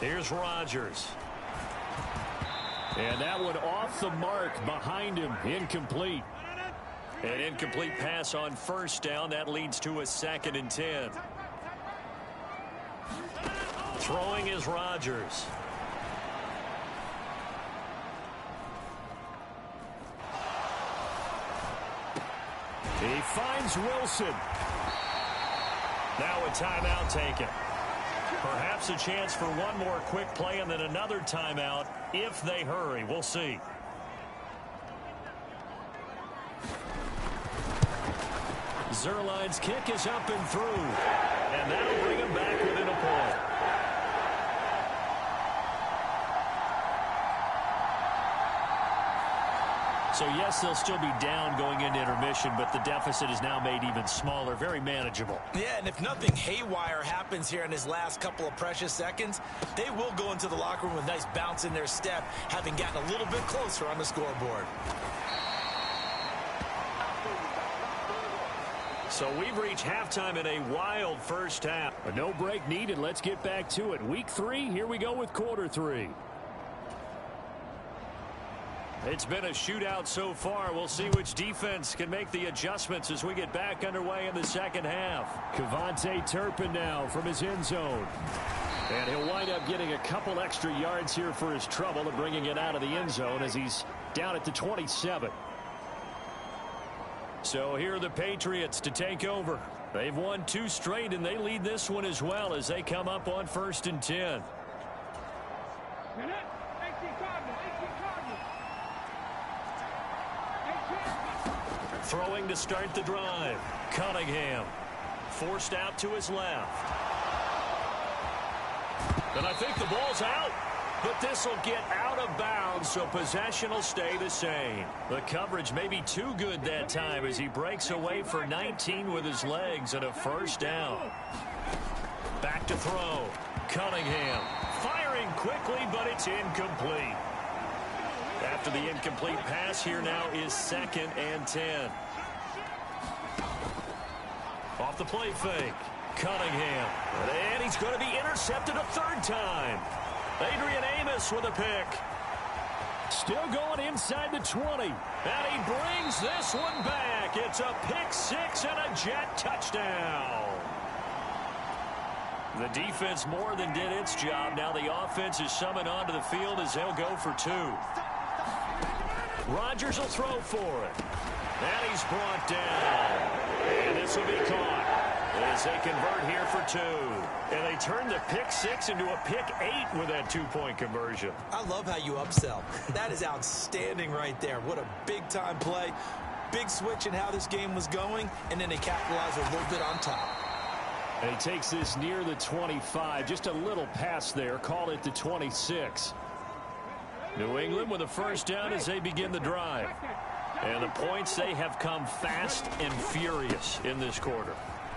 Here's Rodgers. And that one off the mark behind him, incomplete. An incomplete pass on first down. That leads to a 2nd and 10. Throwing is Rodgers. He finds Wilson. Now a timeout taken. Perhaps a chance for one more quick play and then another timeout if they hurry. We'll see. Zerline's kick is up and through. And that'll bring him back within a point. So, yes, they'll still be down going into intermission, but the deficit is now made even smaller, very manageable. Yeah, and if nothing haywire happens here in his last couple of precious seconds, they will go into the locker room with a nice bounce in their step, having gotten a little bit closer on the scoreboard. So we've reached halftime in a wild first half. A no break needed. Let's get back to it. Week 3, here we go with quarter 3. It's been a shootout so far. We'll see which defense can make the adjustments as we get back underway in the second half. Kevontae Turpin now from his end zone. And he'll wind up getting a couple extra yards here for his trouble and bringing it out of the end zone as he's down at the 27. So here are the Patriots to take over. They've won 2 straight, and they lead this one as well as they come up on 1st and 10. Throwing to start the drive. Cunningham forced out to his left. And I think the ball's out. But this will get out of bounds, so possession will stay the same. The coverage may be too good that time as he breaks away for 19 with his legs and a first down. Back to throw. Cunningham firing quickly, but it's incomplete. After the incomplete pass, here now is 2nd and 10. Off the play fake. Cunningham. And he's going to be intercepted a 3rd time. Adrian Amos with a pick. Still going inside the 20. And he brings this one back. It's a pick 6 and a Jet touchdown. The defense more than did its job. Now the offense is summoned onto the field as they'll go for 2. Rodgers will throw for it. And he's brought down. And this will be caught as they convert here for 2. And they turn the pick 6 into a pick 8 with that 2-point conversion. I love how you upsell. That is outstanding right there. What a big-time play. Big switch in how this game was going, and then they capitalize a little bit on top. And he takes this near the 25. Just a little pass there. Call it the 26. New England with a first down as they begin the drive. And the points, they have come fast and furious in this quarter.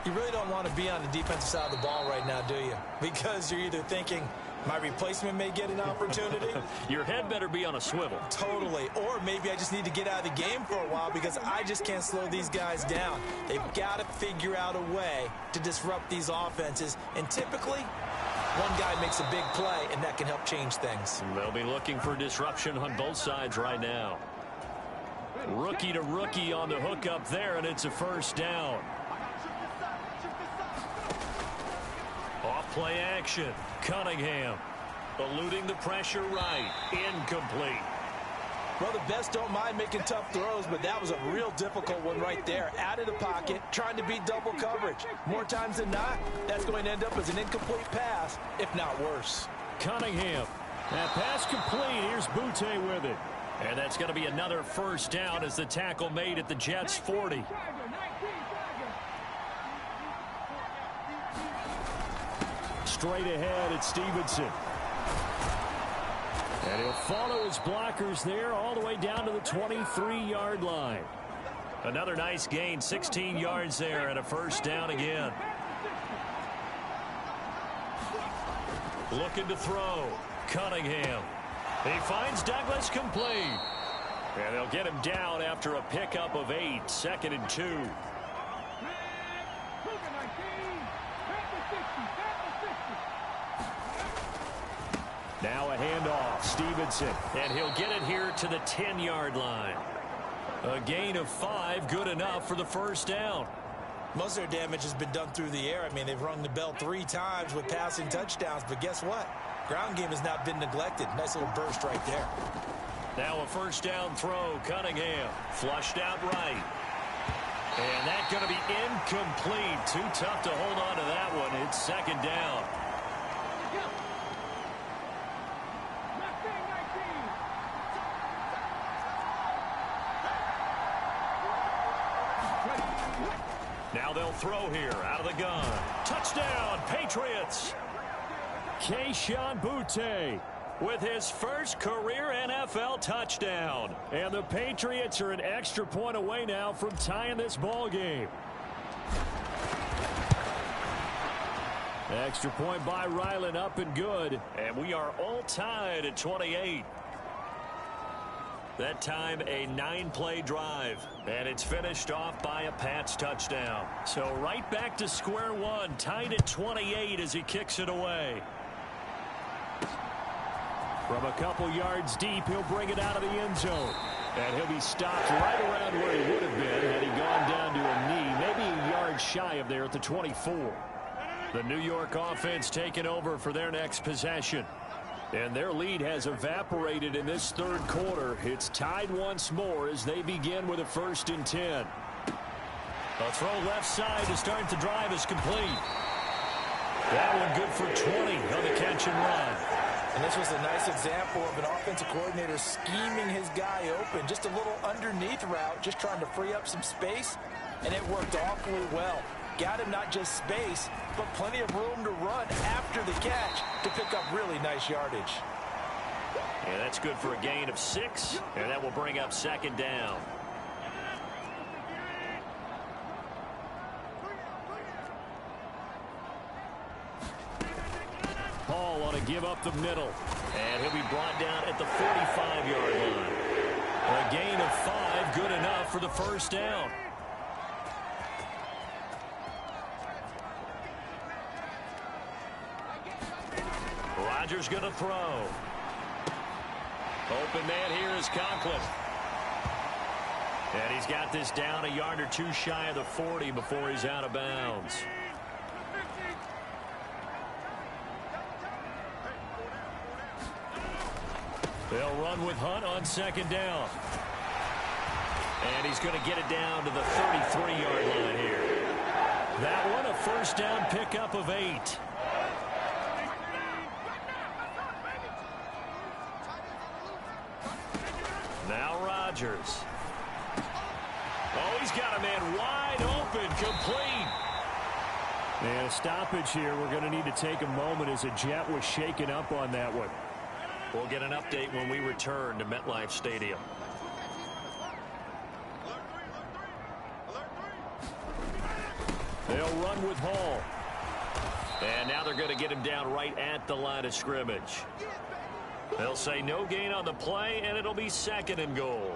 You really don't want to be on the defensive side of the ball right now, do you? Because you're either thinking, My replacement may get an opportunity. Your head better be on a swivel. Totally. Or maybe I just need to get out of the game for a while because I just can't slow these guys down. They've got to figure out a way to disrupt these offenses. And typically, one guy makes a big play, and that can help change things. They'll be looking for disruption on both sides right now. Rookie to rookie on the hook up there, and it's a first down. Off play action. Cunningham eluding the pressure right. Incomplete. Well, the best don't mind making tough throws, but that was a real difficult one right there. Out of the pocket, trying to beat double coverage. More times than not, that's going to end up as an incomplete pass, if not worse. Cunningham. That pass complete. Here's Butte with it. And that's going to be another first down as the tackle made at the Jets' 40. Straight ahead, it's Stevenson. And he'll follow his blockers there all the way down to the 23-yard line. Another nice gain, 16 yards there, and a first down again. Looking to throw. Cunningham. He finds Douglas complete. And they'll get him down after a pickup of 8, 2nd and 2. Now a handoff. Stevenson. And he'll get it here to the 10-yard line. A gain of 5, good enough for the first down. Most of their damage has been done through the air. I mean, they've rung the bell 3 times with passing touchdowns, but guess what? Ground game has not been neglected. Nice little burst right there. Now a first down throw. Cunningham flushed out right. And that's going to be incomplete. Too tough to hold on to that one. It's 2nd down. Now they'll throw here out of the gun. Touchdown, Patriots. Kayshon Butte with his first career NFL touchdown. And the Patriots are an extra point away now from tying this ball game. Extra point by Ryland, up and good. And we are all tied at 28. That time a 9-play drive. And it's finished off by a Pats touchdown. So right back to square one, tied at 28 as he kicks it away. From a couple yards deep, he'll bring it out of the end zone. And he'll be stopped right around where he would have been had he gone down to a knee, maybe a yard shy of there at the 24. The New York offense taking over for their next possession. And their lead has evaporated in this third quarter. It's tied once more as they begin with a 1st and 10. A throw left side to start the drive is complete. That one good for 20 on the catch and run. And this was a nice example of an offensive coordinator scheming his guy open. Just a little underneath route, just trying to free up some space. And it worked awfully well. Got him not just space, but plenty of room to run after the catch to pick up really nice yardage. And that's good for a gain of 6, and that will bring up 2nd down. Hall want to give up the middle. And he'll be brought down at the 45-yard line. A gain of 5, good enough for the first down. Rodgers going to throw. Open man here is Conklin. And he's got this down a yard or 2 shy of the 40 before he's out of bounds. They'll run with Hunt on 2nd down. And he's going to get it down to the 33-yard line here. That one a first down pickup of 8. Now Rodgers. Oh, he's got a man wide open, complete. And a stoppage here. We're going to need to take a moment as a Jet was shaken up on that one. We'll get an update when we return to MetLife Stadium. They'll run with Hall. And now they're going to get him down right at the line of scrimmage. They'll say no gain on the play, and it'll be 2nd and goal.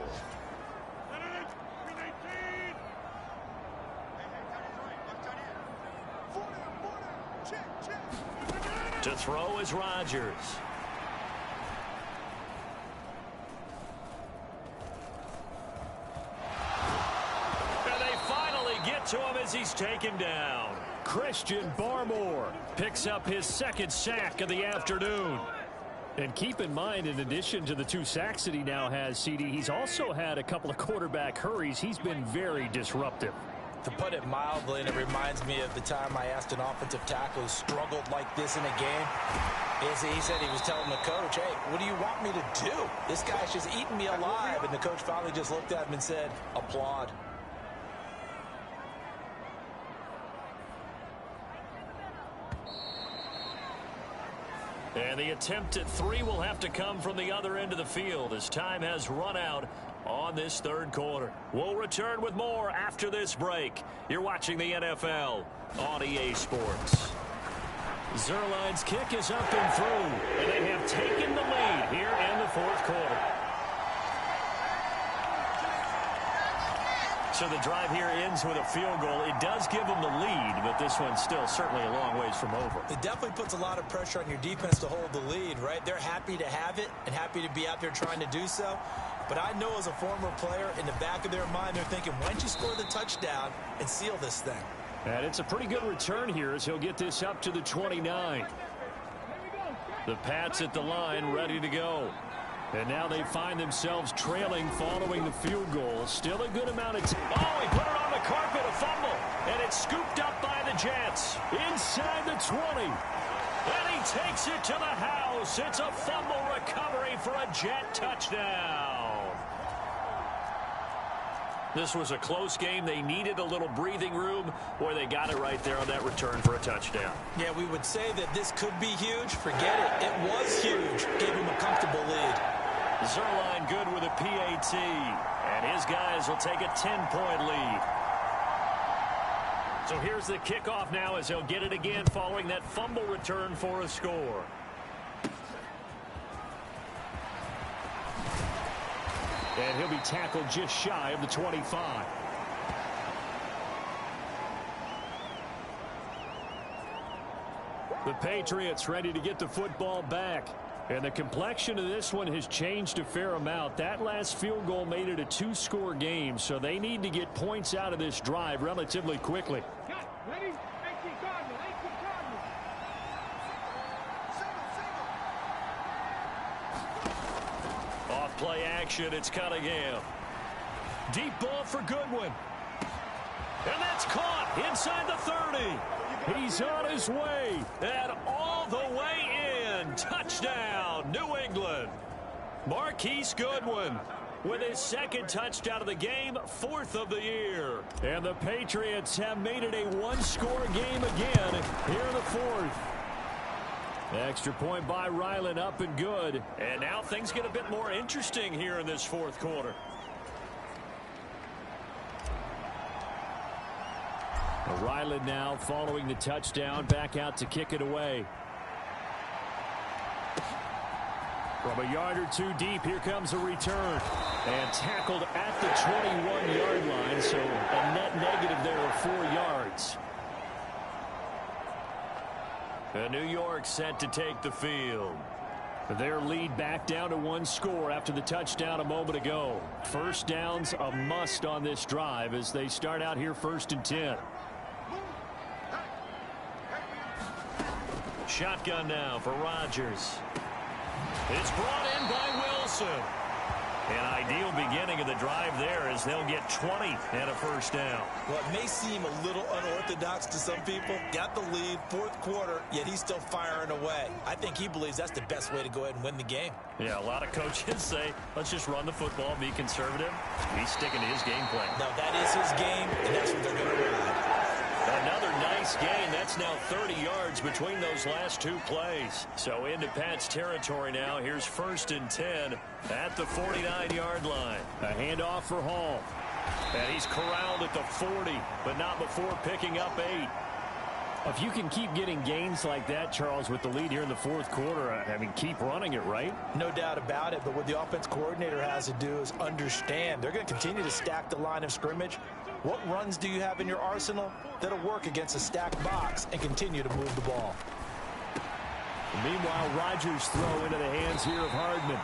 To throw is Rodgers. And they finally get to him as he's taken down. Christian Barmore picks up his 2nd sack of the afternoon. And keep in mind, in addition to the 2 sacks that he now has, CD, he's also had a couple of quarterback hurries. He's been very disruptive. To put it mildly, and it reminds me of the time I asked an offensive tackle who struggled like this in a game, he said he was telling the coach, hey, what do you want me to do? This guy's just eating me alive. And the coach finally just looked at him and said, applaud. And the attempt at 3 will have to come from the other end of the field as time has run out on this 3rd quarter. We'll return with more after this break. You're watching the NFL on EA Sports. Zerline's kick is up and through, and they have taken the lead here in the 4th quarter. So the drive here ends with a field goal. It does give them the lead, but this one's still certainly a long ways from over. It definitely puts a lot of pressure on your defense to hold the lead, right? They're happy to have it and happy to be out there trying to do so. But I know as a former player, in the back of their mind, they're thinking, why don't you score the touchdown and seal this thing? And it's a pretty good return here as he'll get this up to the 29. The Pats at the line ready to go. And now they find themselves trailing following the field goal. Still a good amount of time. Oh, he put it on the carpet, a fumble. And it's scooped up by the Jets. Inside the 20. And he takes it to the house. It's a fumble recovery for a Jet touchdown. This was a close game. They needed a little breathing room. Boy, they got it right there on that return for a touchdown. Yeah, we would say that this could be huge. Forget it. It was huge. Gave him a comfortable lead. Zerline good with a PAT. And his guys will take a 10-point lead. So here's the kickoff now as he'll get it again following that fumble return for a score. And he'll be tackled just shy of the 25. The Patriots ready to get the football back. And the complexion of this one has changed a fair amount. That last field goal made it a 2-score game, so they need to get points out of this drive relatively quickly. Off play action, it's Cunningham. Deep ball for Goodwin. And that's caught inside the 30. He's on his way. And all the way in. Touchdown, New England. Marquise Goodwin with his 2nd touchdown of the game, 4th of the year. And the Patriots have made it a 1-score game again here in the 4th. Extra point by Ryland, up and good. And now things get a bit more interesting here in this 4th quarter. Ryland now following the touchdown, back out to kick it away. From a yard or 2 deep, here comes a return. And tackled at the 21-yard line, so a net negative there of 4 yards. And New York set to take the field. Their lead back down to 1 score after the touchdown a moment ago. First down's a must on this drive as they start out here 1st and 10. Shotgun now for Rodgers. It's brought in by Wilson. An ideal beginning of the drive there as they'll get 20 and a first down. Well, it may seem a little unorthodox to some people. Got the lead, 4th quarter, yet he's still firing away. I think he believes that's the best way to go ahead and win the game. Yeah, a lot of coaches say, let's just run the football, be conservative. He's sticking to his game plan. No, that is his game, and that's what they're going to ride. Another nice gain. That's now 30 yards between those last 2 plays. So into Pat's territory now. Here's 1st and 10 at the 49-yard line. A handoff for Hall. And he's corralled at the 40, but not before picking up 8. If you can keep getting gains like that, Charles, with the lead here in the fourth quarter, I mean, keep running it, right? No doubt about it, but what the offense coordinator has to do is understand they're going to continue to stack the line of scrimmage. What runs do you have in your arsenal that'll work against a stacked box and continue to move the ball? Meanwhile, Rodgers throw into the hands here of Hardman.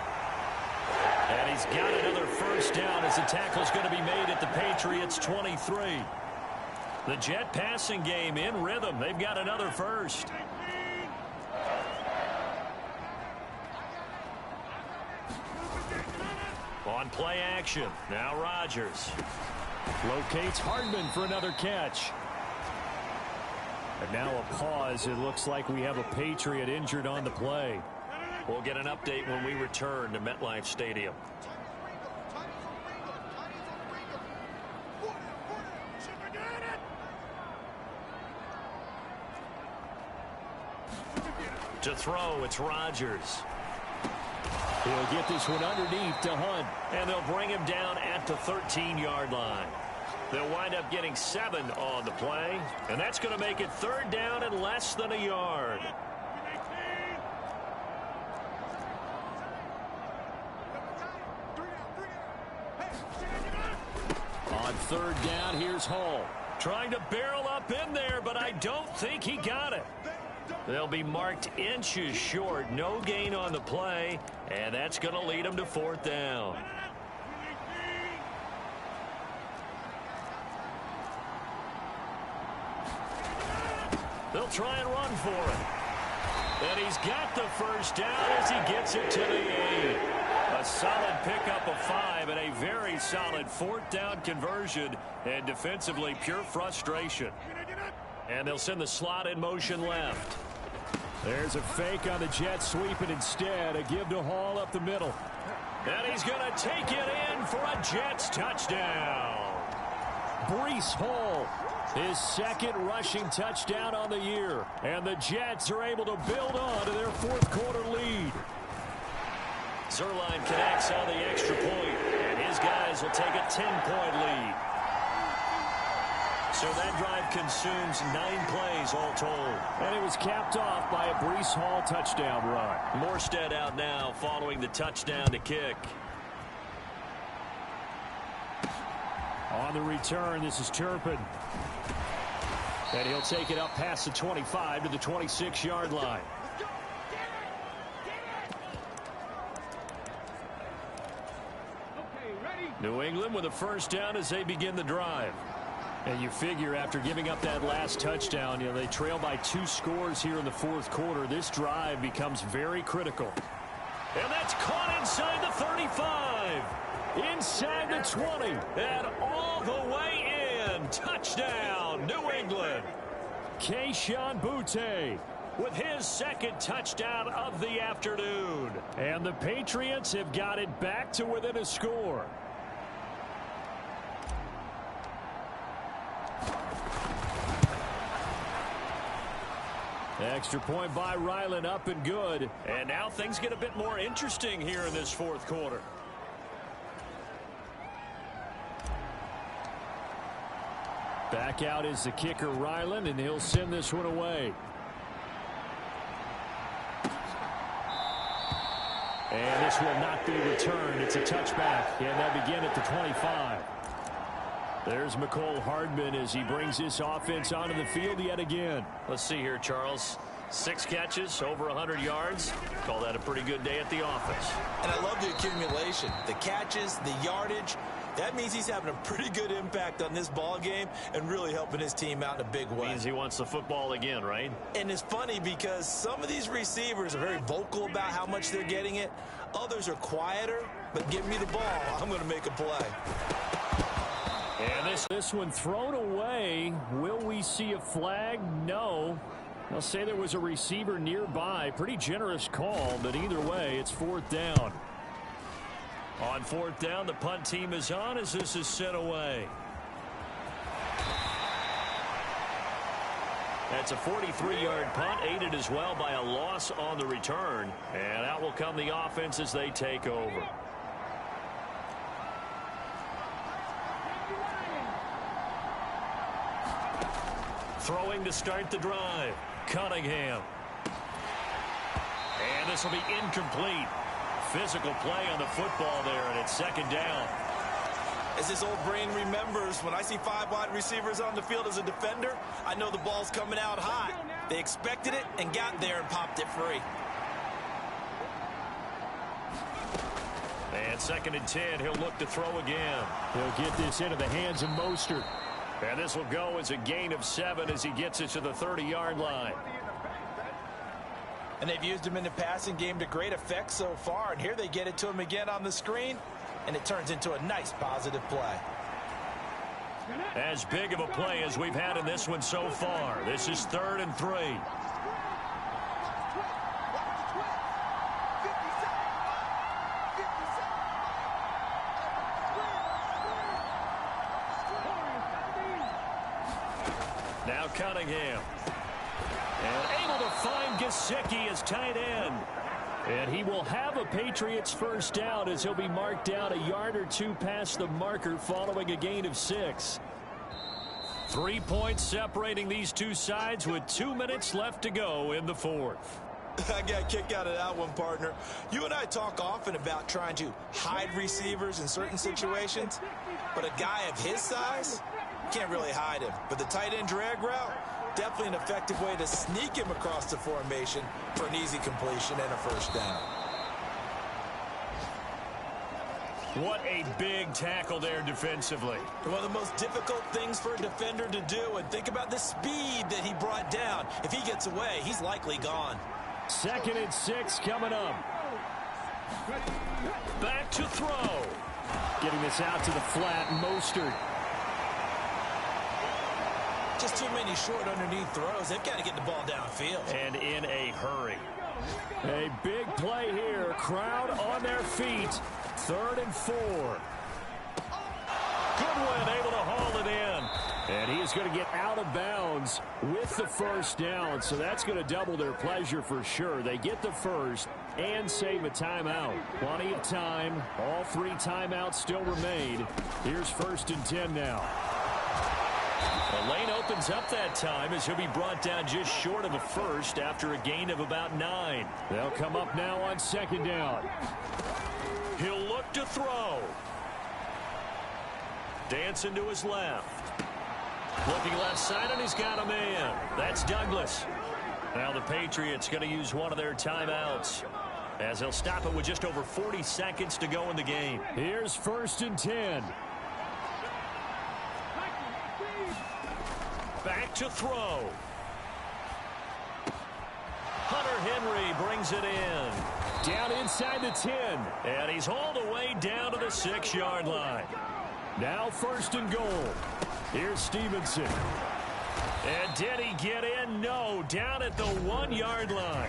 And he's got another first down as the tackle's going to be made at the Patriots' 23. The Jet passing game in rhythm. They've got another first. On play action. Now Rodgers locates Hardman for another catch. And now a pause. It looks like we have a Patriot injured on the play. We'll get an update when we return to MetLife Stadium. To throw, it's Rodgers. He'll get this one underneath to Hunt, and they'll bring him down at the 13-yard line. They'll wind up getting 7 on the play, and that's going to make it third down and less than a yard. On third down, here's Hall. Trying to barrel up in there, but I don't think he got it. They'll be marked inches short. No gain on the play, and that's going to lead them to fourth down. They'll try and run for it. And he's got the first down as he gets it to the 8. A solid pickup of 5 and a very solid fourth down conversion, and defensively pure frustration. And they'll send the slot in motion left. There's a fake on the Jets, sweeping instead. A give to Hall up the middle. And he's going to take it in for a Jets touchdown. Breece Hall, his second rushing touchdown on the year. And the Jets are able to build on to their fourth quarter lead. Zerline connects on the extra point, and his guys will take a 10-point lead. So that drive consumes 9 plays all told. And it was capped off by a Breece Hall touchdown run. Morstead out now following the touchdown to kick. On the return, this is Turpin. And he'll take it up past the 25 to the 26-yard line. New England with a first down as they begin the drive. And you figure after giving up that last touchdown, they trail by 2 scores here in the fourth quarter. This drive becomes very critical. And that's caught inside the 35. Inside the 20. And all the way in. Touchdown, New England. Kayshon Boutte with his second touchdown of the afternoon. And the Patriots have got it back to within a score. Extra point by Ryland, up and good. And now things get a bit more interesting here in this fourth quarter. Back out is the kicker, Ryland, and he'll send this one away. And this will not be returned. It's a touchback, and that begin at the 25. There's McCole Hardman as he brings this offense onto the field yet again. Let's see here, Charles. 6 catches, over 100 yards. Call that a pretty good day at the office. And I love the accumulation. The catches, the yardage. That means he's having a pretty good impact on this ball game and really helping his team out in a big way. Means he wants the football again, right? And it's funny because some of these receivers are very vocal about how much they're getting it. Others are quieter, but give me the ball. I'm going to make a play. And this one thrown away. Will we see a flag? No. They'll say there was a receiver nearby. Pretty generous call, but either way, it's fourth down. On fourth down, the punt team is on as this is sent away. That's a 43-yard punt, aided as well by a loss on the return. And out will come the offense as they take over. Throwing to start the drive. Cunningham. And this will be incomplete. Physical play on the football there, and it's second down. As his old brain remembers, when I see 5 wide receivers on the field as a defender, I know the ball's coming out hot. They expected it and got there and popped it free. And second and 10, he'll look to throw again. He'll get this into the hands of Mostert. And this will go as a gain of 7 as he gets it to the 30-yard line. And they've used him in the passing game to great effect so far. And here they get it to him again on the screen. And it turns into a nice positive play. As big of a play as we've had in this one so far. This is 3rd and 3. Now Cunningham. And able to find Gesicki as tight end. And he will have a Patriots first down as he'll be marked down a yard or 2 past the marker following a gain of 6. 3 points separating these two sides with 2 minutes left to go in the 4th. I got a kick out of that one, partner. You and I talk often about trying to hide receivers in certain situations, but a guy of his size can't really hide him. But the tight end drag route, definitely an effective way to sneak him across the formation for an easy completion and a first down. What a big tackle there defensively. One of the most difficult things for a defender to do, and think about the speed that he brought down. If he gets away, he's likely gone. 2nd and 6 coming up. Back to throw. Getting this out to the flat, Mostert. Just too many short underneath throws. They've got to get the ball downfield. And in a hurry. A big play here. Crowd on their feet. 3rd and 4. Goodwin able to haul it in. And he is going to get out of bounds with the first down. So that's going to double their pleasure for sure. They get the first and save a timeout. Plenty of time. All 3 timeouts still remain. Here's 1st and 10 now. The lane opens up that time as he'll be brought down just short of a first after a gain of about 9. They'll come up now on 2nd down. He'll look to throw. Dancing to his left. Looking left side, and he's got a man. That's Douglas. Now the Patriots going to use one of their timeouts as they'll stop it with just over 40 seconds to go in the game. Here's 1st and 10. Back to throw. Hunter Henry brings it in. Down inside the 10. And he's hauled away down to the 6-yard line. Now 1st and goal. Here's Stevenson. And did he get in? No, down at the 1-yard line.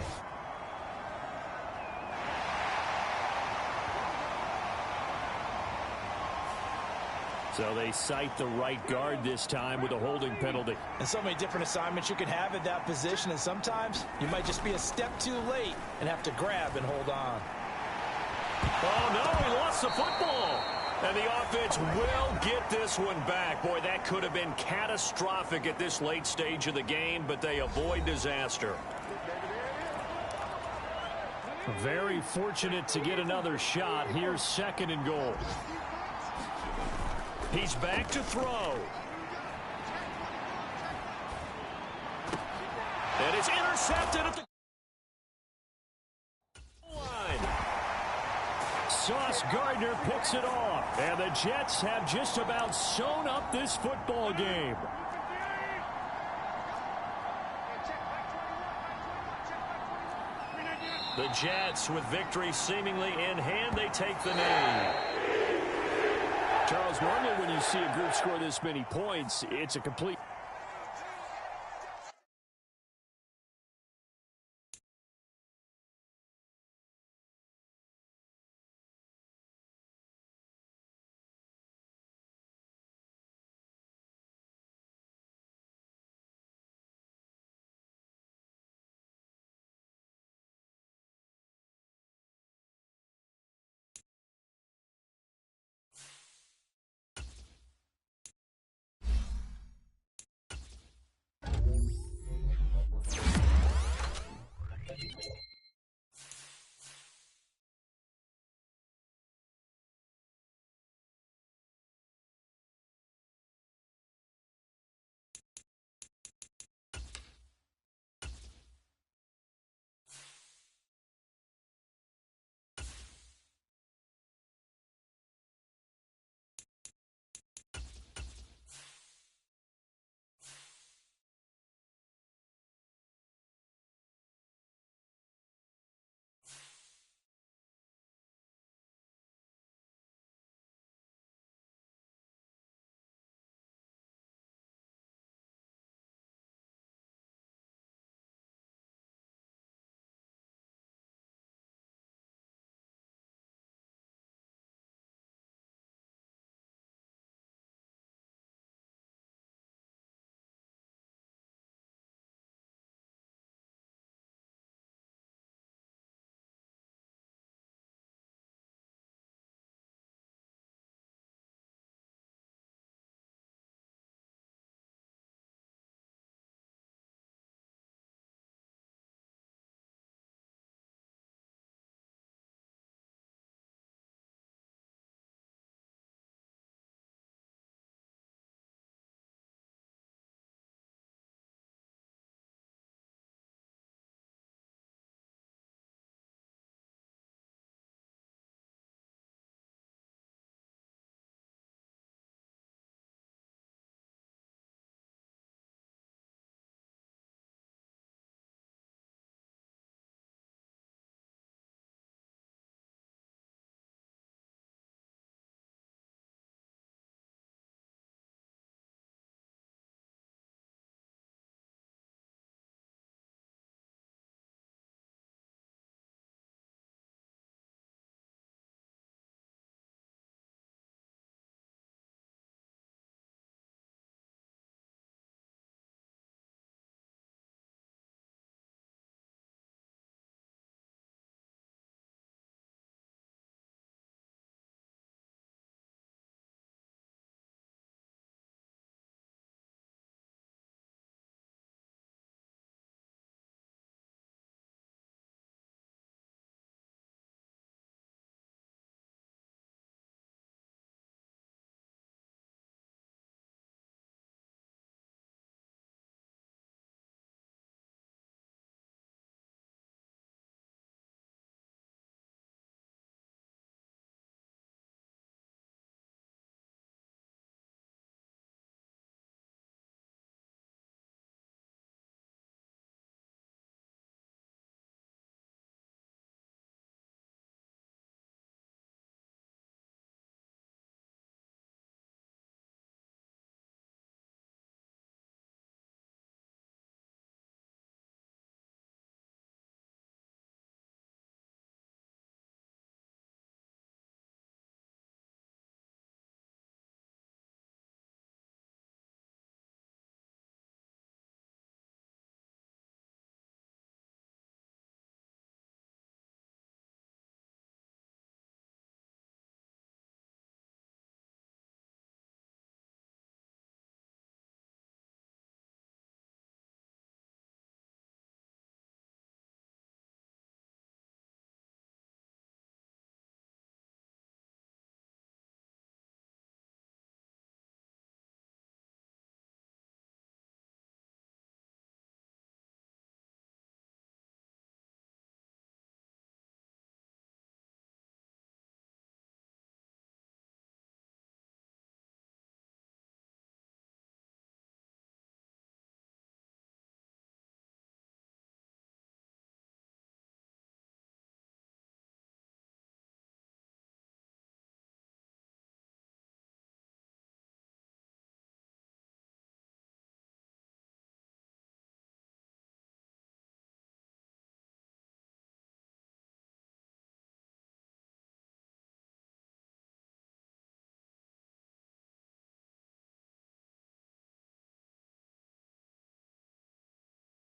So they cite the right guard this time with a holding penalty. And so many different assignments you can have at that position, and sometimes you might just be a step too late and have to grab and hold on. Oh, no, he lost the football. And the offense will get this one back. Boy, that could have been catastrophic at this late stage of the game, but they avoid disaster. Very fortunate to get another shot. Here's 2nd and goal. He's back to throw. And it's intercepted at the line. Sauce Gardner picks it off. And the Jets have just about sewn up this football game. The Jets, with victory seemingly in hand, they take the knee. Charles, normally when you see a group score this many points, it's a complete